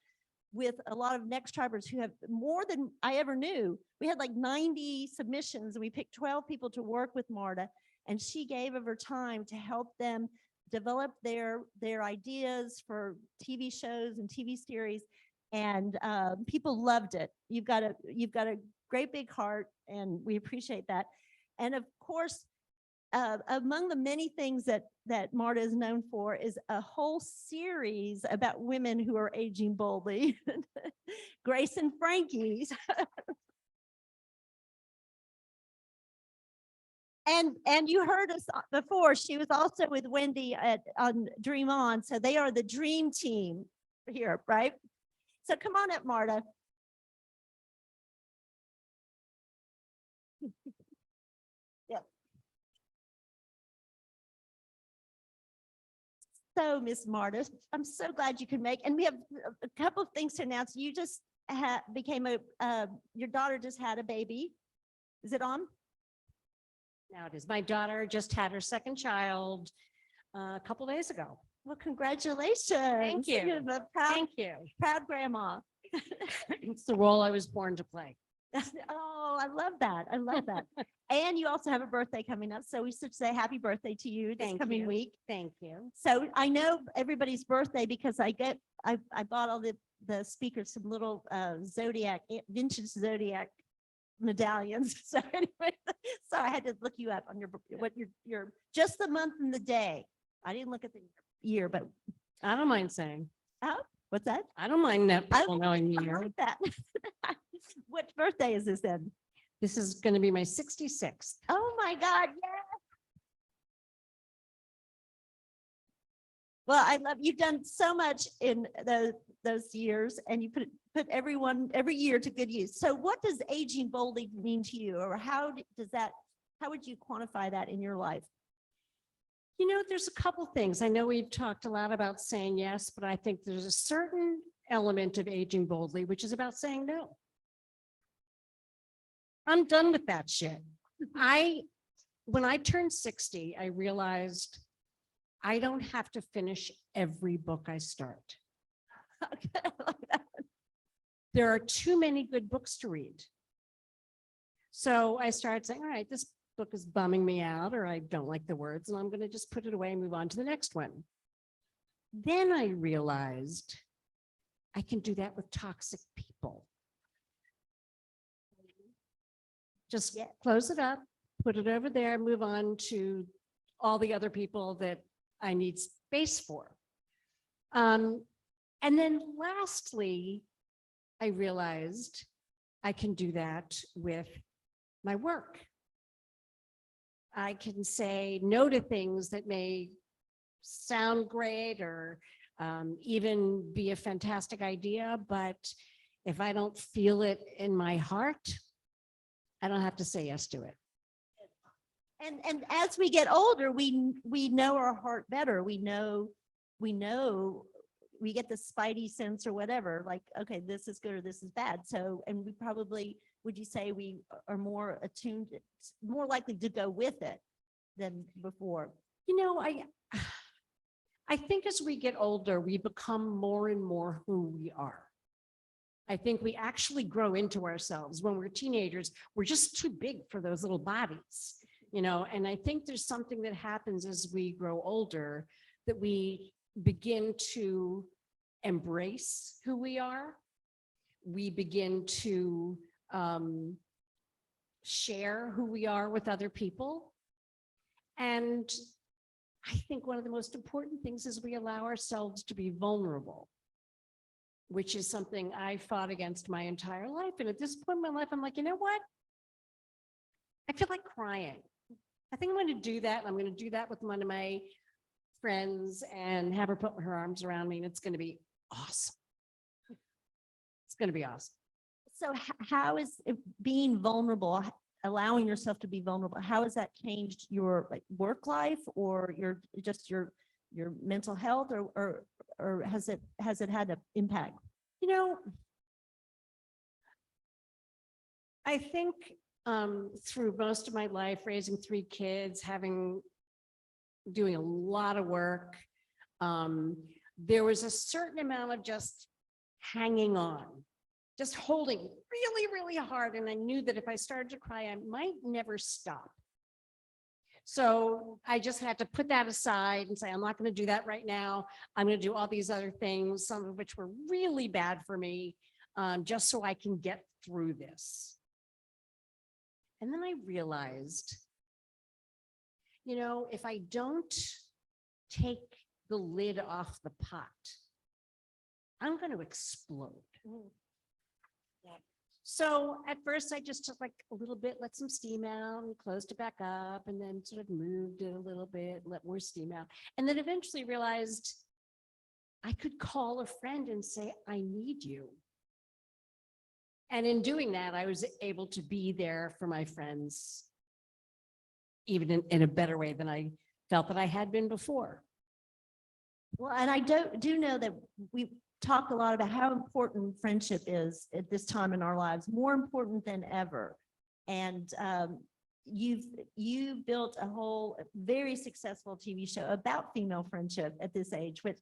with a lot of next tribers who have more than I ever knew. We had like 90 submissions, and we picked 12 people to work with Marta, and she gave of her time to help them develop their ideas for TV shows and TV series, and people loved it. You've got a great big heart, and we appreciate that. And of course, among the many things that Marta is known for is a whole series about women who are aging boldly. Grace and Frankie's. And you heard us before. She was also with Wendie on Dream On. So they are the dream team here, right? So come on up, Marta. Yep. So, Miss Marta, I'm so glad you could make, and we have a couple of things to announce. You just became your daughter just had a baby. Is it on? Now it is. My daughter just had her second child a couple days ago. Well, congratulations. Thank you. You're the Thank you. proud grandma. It's the role I was born to play. Oh, I love that. I love that. And you also have a birthday coming up. So we should say happy birthday to you this coming week. Thank you. So I know everybody's birthday because I bought all the speakers some little vintage Zodiac medallions. So anyway, so I had to look you up on your just the month and the day. I didn't look at the year, but I don't mind saying. Oh, what's that? I don't mind people knowing the I year. like that. What birthday is this then? This is going to be my 66th. Oh my God, yes. Well, I love, you've done so much in those years, and you put every year to good use. So what does aging boldly mean to you, or how would you quantify that in your life? You know, there's a couple things. I know we've talked a lot about saying yes, but I think there's a certain element of aging boldly, which is about saying no. I'm done with that shit. When I turned 60, I realized I don't have to finish every book I start. Okay, I like that. There are too many good books to read. So I started saying, all right, this book is bumming me out, or I don't like the words, and I'm going to just put it away and move on to the next one. Then I realized I can do that with toxic people. Just close it up, put it over there, move on to all the other people that I need space for. And then lastly, I realized I can do that with my work. I can say no to things that may sound great or even be a fantastic idea, but if I don't feel it in my heart, I don't have to say yes to it. And as we get older, we know our heart better. We know we get the spidey sense or whatever, like, okay, this is good or this is bad. So, and we probably, would you say we are more attuned, more likely to go with it than before? You know, I think as we get older, we become more and more who we are. I think we actually grow into ourselves. When we're teenagers, we're just too big for those little bodies, you know, and I think there's something that happens as we grow older that we begin to embrace who we are. We begin to share who we are with other people. And I think one of the most important things is we allow ourselves to be vulnerable, which is something I fought against my entire life. And at this point in my life, I'm like, you know what? I feel like crying. I think I'm going to do that. And I'm going to do that with one of my friends and have her put her arms around me. And it's going to be awesome. It's going to be awesome. So how is it being vulnerable, allowing yourself to be vulnerable, how has that changed your work life or your mental health, or has it had an impact? You know, I think through most of my life, raising 3 kids, doing a lot of work, there was a certain amount of just hanging on, just holding really, really hard. And I knew that if I started to cry, I might never stop. So I just had to put that aside and say, I'm not going to do that right now. I'm going to do all these other things, some of which were really bad for me, just so I can get through this. And then I realized, you know, if I don't take the lid off the pot, I'm going to explode. So at first I just took like a little bit, let some steam out and closed it back up, and then sort of moved it a little bit, let more steam out. And then eventually realized I could call a friend and say, I need you. And in doing that, I was able to be there for my friends, even in a better way than I felt that I had been before. Well, and I do know that we talk a lot about how important friendship is at this time in our lives, more important than ever. And you've built a whole very successful TV show about female friendship at this age, which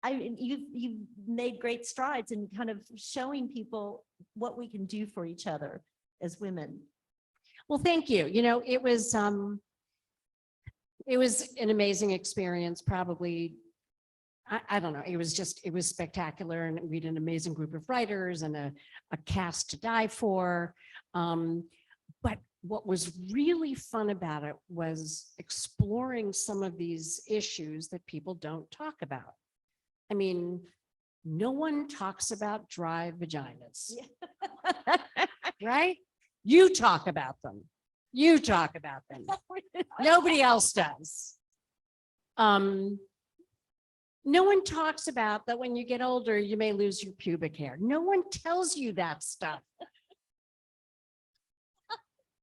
you've made great strides in kind of showing people what we can do for each other as women. Well, thank you. You know, it was an amazing experience. Probably, I don't know. It was spectacular, and we had an amazing group of writers and a cast to die for. But what was really fun about it was exploring some of these issues that people don't talk about. I mean, no one talks about dry vaginas, right? You talk about them. You talk about them. Nobody else does. No one talks about that when you get older, you may lose your pubic hair. No one tells you that stuff.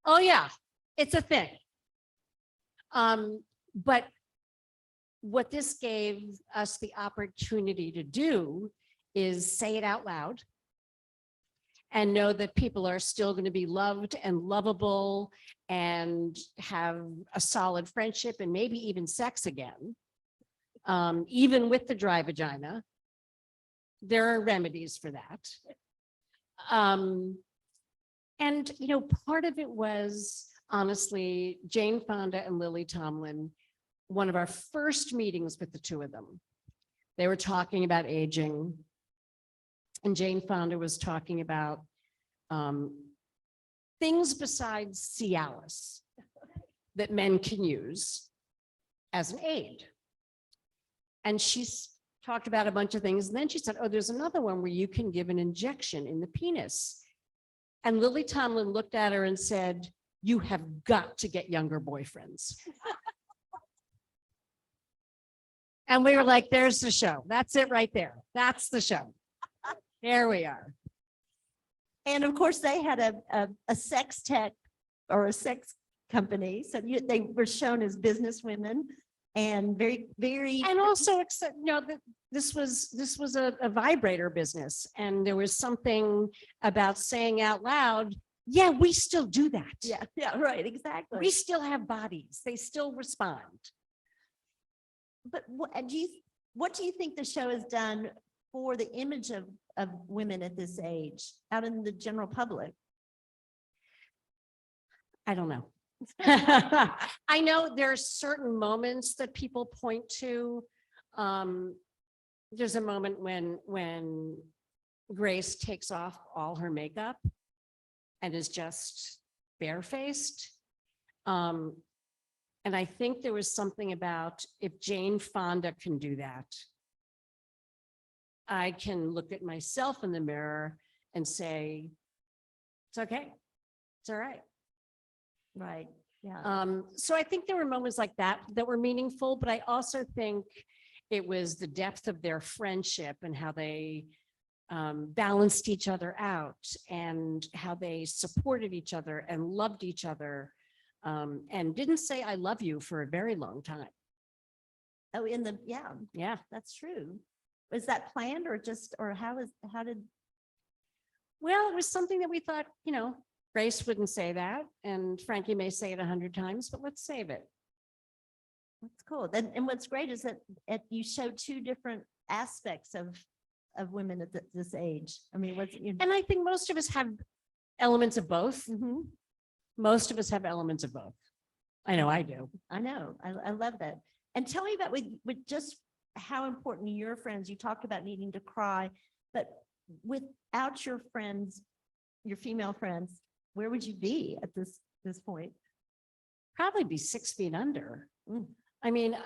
Oh yeah, it's a thing. But what this gave us the opportunity to do is say it out loud and know that people are still going to be loved and lovable and have a solid friendship and maybe even sex again. Even with the dry vagina, there are remedies for that. And, you know, part of it was honestly, Jane Fonda and Lily Tomlin, one of our first meetings with the two of them, they were talking about aging. And Jane Fonda was talking about things besides Cialis that men can use as an aid. And she's talked about a bunch of things. And then she said, oh, there's another one where you can give an injection in the penis. And Lily Tomlin looked at her and said, you have got to get younger boyfriends. And we were like, there's the show. That's it right there. That's the show. There we are. And of course, they had a sex tech or a sex company. So they were shown as business women and very. And also, except, this was a vibrator business. And there was something about saying out loud, yeah, we still do that. Yeah, right, exactly. We still have bodies. They still respond. But what do you think the show has done for the image of women at this age out in the general public? I don't know. I know there are certain moments that people point to. There's a moment when Grace takes off all her makeup and is just barefaced. And I think there was something about, if Jane Fonda can do that, I can look at myself in the mirror and say, it's okay. It's all right. Right. Yeah. So I think there were moments like that that were meaningful, but I also think it was the depth of their friendship and how they balanced each other out and how they supported each other and loved each other, and didn't say, I love you for a very long time. Oh, yeah, that's true. Was that planned or how did? Well, it was something that we thought, Grace wouldn't say that, and Frankie may say it 100 times, but let's save it. That's cool. And what's great is that you show two different aspects of women at this age. I mean, and I think most of us have elements of both. Mm-hmm. Most of us have elements of both. I know I do. I know. I love that. And tell me about with just how important your friends, you talked about needing to cry, but without your friends, your female friends, where would you be at this point? Probably be 6 feet under. I mean,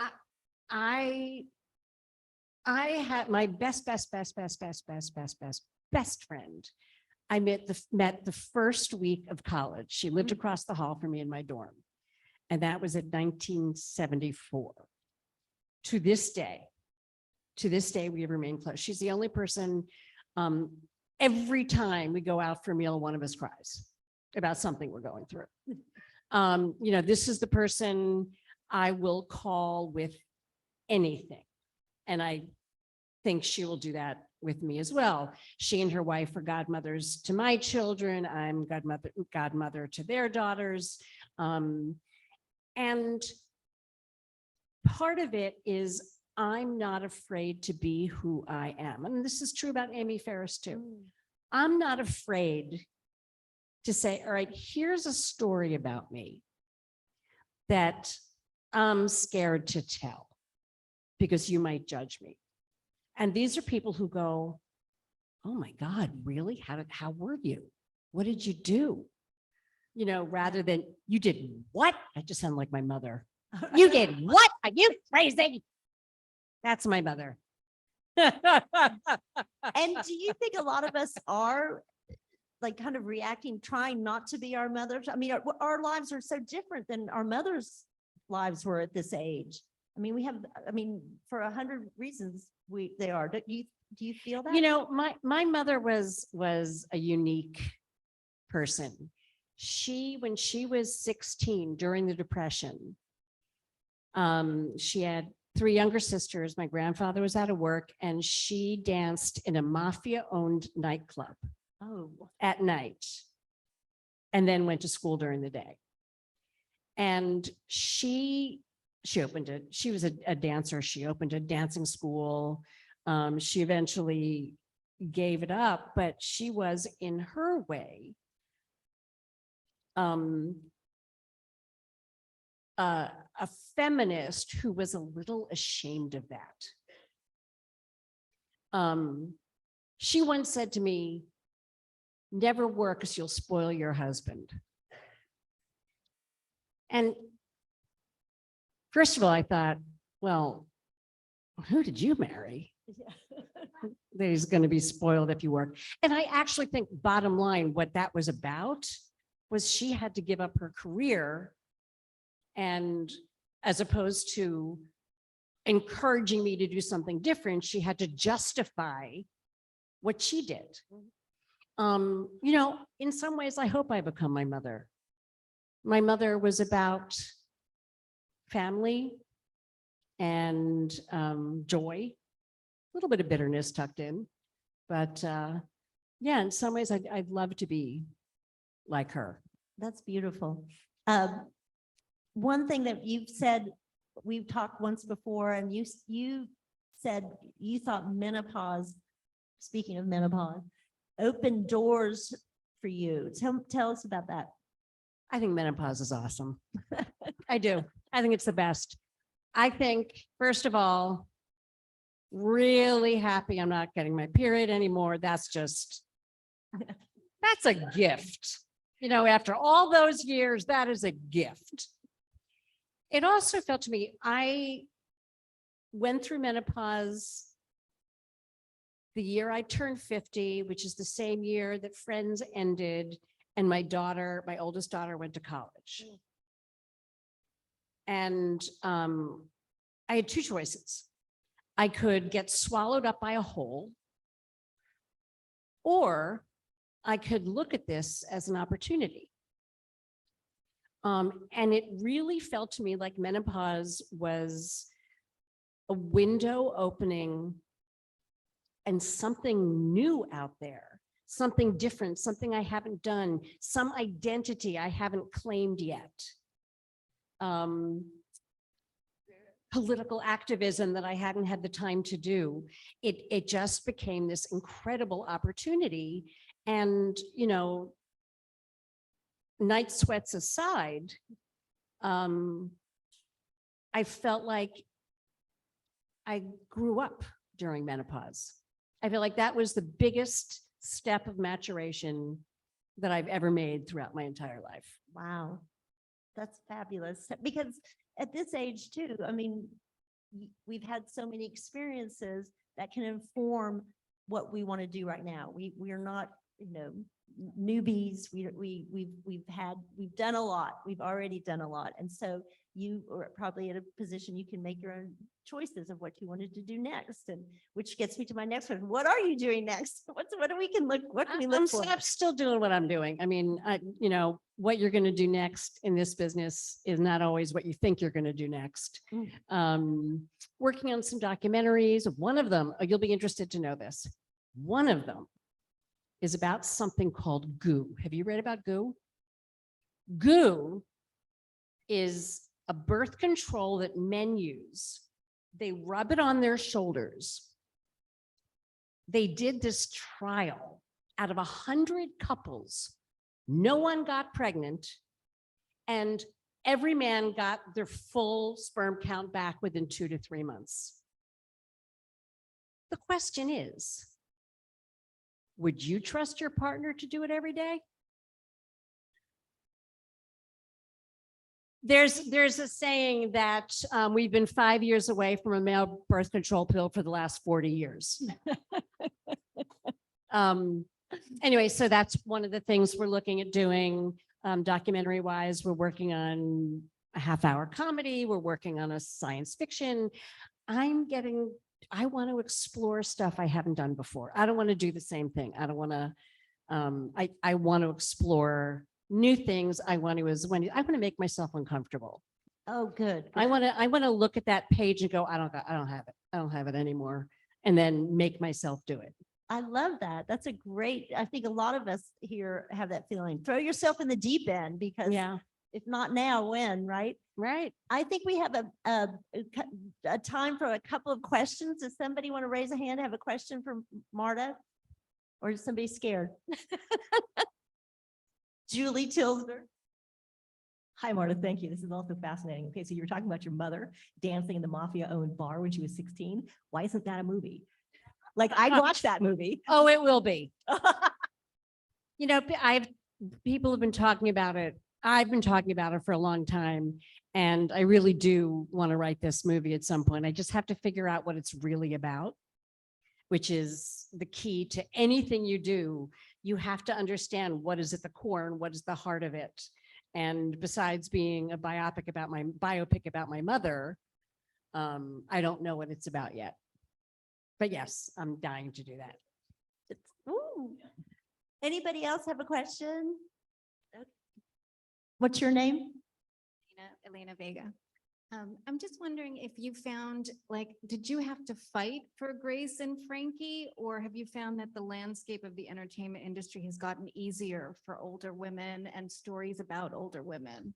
I had my best friend. I met the first week of college. She lived across the hall from me in my dorm. And that was in 1974. To this day, we have remained close. She's the only person, every time we go out for a meal, one of us cries about something we're going through. This is the person I will call with anything. And I think she will do that with me as well. She and her wife are godmothers to my children. I'm godmother to their daughters. And part of it is I'm not afraid to be who I am. And this is true about Amy Ferris too. I'm not afraid to say, all right, here's a story about me that I'm scared to tell because you might judge me. And these are people who go, oh my God, really? How were you? What did you do? Rather than you did what? I just sound like my mother. You did what? Are you crazy? That's my mother. And do you think a lot of us are like kind of reacting, trying not to be our mothers? I mean, our lives are so different than our mothers' lives were at this age. I mean, for 100 reasons they are. Do you feel that? My mother was a unique person. When she was 16 during the Depression, she had 3 younger sisters. My grandfather was out of work and she danced in a mafia-owned nightclub at night and then went to school during the day. And she was a dancer. She opened a dancing school. She eventually gave it up, but she was in her way a feminist who was a little ashamed of that. She once said to me, "Never work because you'll spoil your husband." And first of all, I thought, well, who did you marry? That he's going to be spoiled if you work. And I actually think bottom line, what that was about was she had to give up her career, and as opposed to encouraging me to do something different, she had to justify what she did. You know, in some ways, I hope I become my mother. My mother was about family and joy, a little bit of bitterness tucked in, but yeah, in some ways, I'd love to be like her. That's beautiful. One thing that you've said, we've talked once before, and you said you thought menopause, speaking of menopause, opened doors for you. Tell us about that. I think menopause is awesome. I do. I think it's the best. I think, first of all, really happy I'm not getting my period anymore. That's a gift. You know, after all those years, that is a gift. It also felt to me, I went through menopause the year I turned 50, which is the same year that Friends ended, and my oldest daughter, went to college. And I had two choices. I could get swallowed up by a hole, or I could look at this as an opportunity. And it really felt to me like menopause was a window opening and something new out there, something different, something I haven't done, some identity I haven't claimed yet. Political activism that I hadn't had the time to do. It just became this incredible opportunity. And, you know, night sweats aside, I felt like I grew up during menopause. I feel like that was the biggest step of maturation that I've ever made throughout my entire life. Wow, that's fabulous. Because at this age too, I mean, we've had so many experiences that can inform what we want to do right now. We are not, you know, newbies. We've done a lot. We've already done a lot. And so you are probably in a position you can make your own choices of what you wanted to do next. And which gets me to my next one. What are you doing next? What can we look for? I'm still doing what I'm doing. I mean, you know, what you're going to do next in this business is not always what you think you're going to do next. Working on some documentaries. One of them, you'll be interested to know this. One of them is about something called goo. Have you read about goo? Goo is a birth control that men use. They rub it on their shoulders. They did this trial. Out of 100 couples, no one got pregnant, and every man got their full sperm count back within 2 to 3 months. The question is, would you trust your partner to do it every day? There's a saying that we've been 5 years away from a male birth control pill for the last 40 years. Anyway, so that's one of the things we're looking at doing documentary wise. We're working on a half-hour comedy. We're working on a science fiction. I want to explore stuff I haven't done before. I don't want to do the same thing. I don't want to, I want to explore new things. I want to make myself uncomfortable. Oh, good. I want to look at that page and go, I don't have it. I don't have it anymore. And then make myself do it. I love that. That's a great, I think a lot of us here have that feeling. Throw yourself in the deep end, because if not now, when, right? Right. I think we have a time for a couple of questions. Does somebody want to raise a hand, have a question for Marta? Or is somebody scared? Julie Tilsner. Hi, Marta. Thank you. This is also fascinating. Okay, so you were talking about your mother dancing in the mafia-owned bar when she was 16. Why isn't that a movie? Like, I'd watch that movie. Oh, it will be. You know, people have been talking about it. I've been talking about it for a long time. And I really do want to write this movie at some point. I just have to figure out what it's really about, which is the key to anything you do. You have to understand what is at the core and what is the heart of it. And besides being a biopic about my mother, I don't know what it's about yet. But yes, I'm dying to do that. Ooh. Anybody else have a question? What's your name? Elena Vega. I'm just wondering if you found, like, did you have to fight for Grace and Frankie, or have you found that the landscape of the entertainment industry has gotten easier for older women and stories about older women?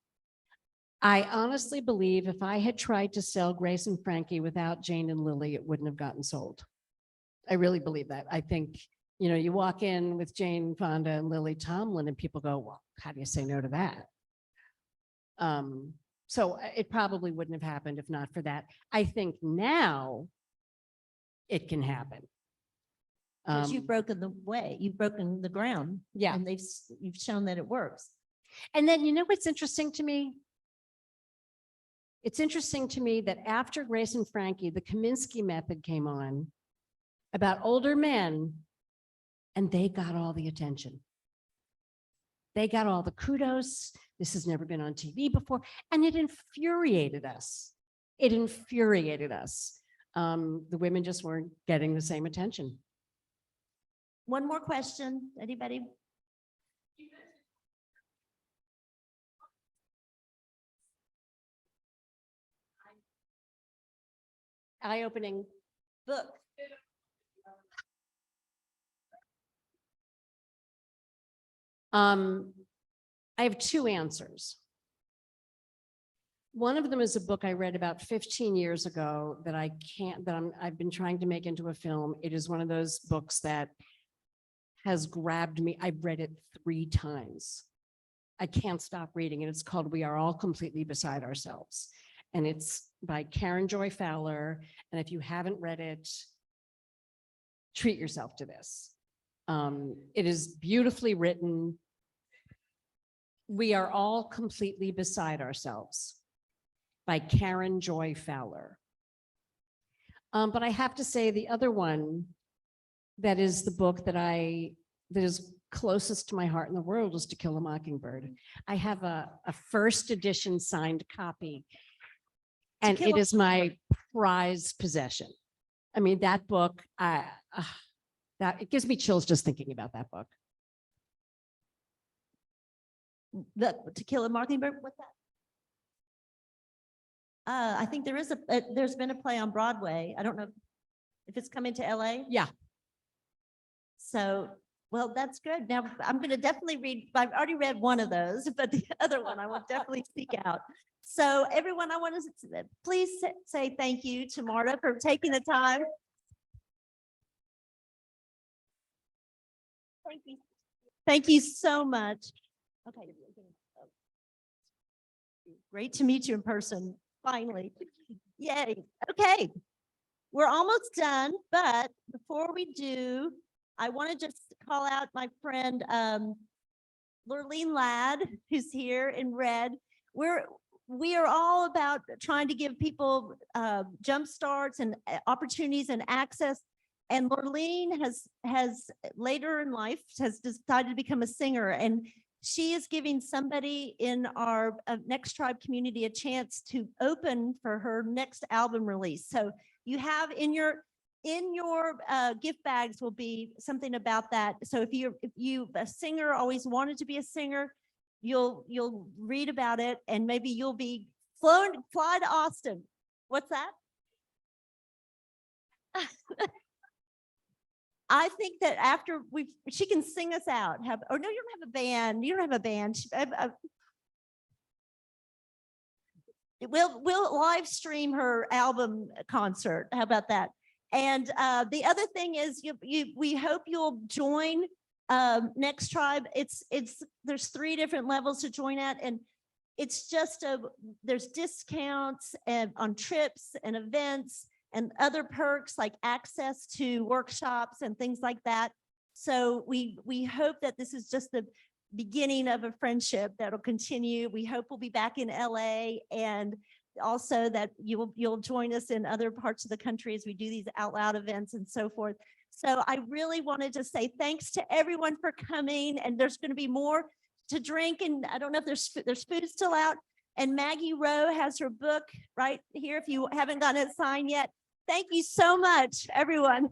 I honestly believe if I had tried to sell Grace and Frankie without Jane and Lily, it wouldn't have gotten sold. I really believe that. I think, you know, you walk in with Jane Fonda and Lily Tomlin and people go, well, how do you say no to that? So it probably wouldn't have happened if not for that. I think now it can happen. Because you've broken the way, you've broken the ground. Yeah. And you've shown that it works. And then, you know, what's interesting to me? It's interesting to me that after Grace and Frankie, the Kaminsky method came on about older men, and they got all the attention. They got all the kudos. This has never been on TV before. And it infuriated us. It infuriated us. The women just weren't getting the same attention. One more question, anybody? Eye-opening book. I have two answers. One of them is a book I read about 15 years ago that I've been trying to make into a film. It is one of those books that has grabbed me. I've read it 3 times. I can't stop reading it. It's called We Are All Completely Beside Ourselves. And it's by Karen Joy Fowler. And if you haven't read it, treat yourself to this. It is beautifully written. We Are All Completely Beside Ourselves by Karen Joy Fowler. But I have to say the other one that is the book that is closest to my heart in the world is To Kill a Mockingbird. I have a first edition signed copy, and it is my prized possession. I mean, that book, it gives me chills just thinking about that book. To Kill a Mockingbird, what's that? I think there's been a play on Broadway. I don't know if it's coming to LA. Yeah. So, well, that's good. Now I'm going to definitely read, I've already read one of those, but the other one I will definitely seek out. So everyone, I want to please say thank you to Marta for taking the time. Thank you. Thank you so much. Okay. Great to meet you in person, finally. Yay. Okay. We're almost done, but before we do, I want to just call out my friend, Lurleen Ladd, who's here in red. We are all about trying to give people jump starts and opportunities and access. And Lurleen has later in life has decided to become a singer, and she is giving somebody in our Next Tribe community a chance to open for her next album release. So you have in your gift bags will be something about that. So if you a singer, always wanted to be a singer, you'll read about it, and maybe you'll be fly to Austin. What's that? I think that after she can sing us out. No, you don't have a band. You don't have a band. We'll live stream her album concert. How about that? And the other thing is, we hope you'll join Next Tribe. There's 3 different levels to join at, and it's just there's discounts and on trips and events and other perks like access to workshops and things like that. So we hope that this is just the beginning of a friendship that'll continue. We hope we'll be back in LA, and also that you'll join us in other parts of the country as we do these out loud events and so forth. So I really wanted to say thanks to everyone for coming, and there's going to be more to drink, and I don't know if there's food still out. And Maggie Rowe has her book right here if you haven't gotten it signed yet. Thank you so much, everyone.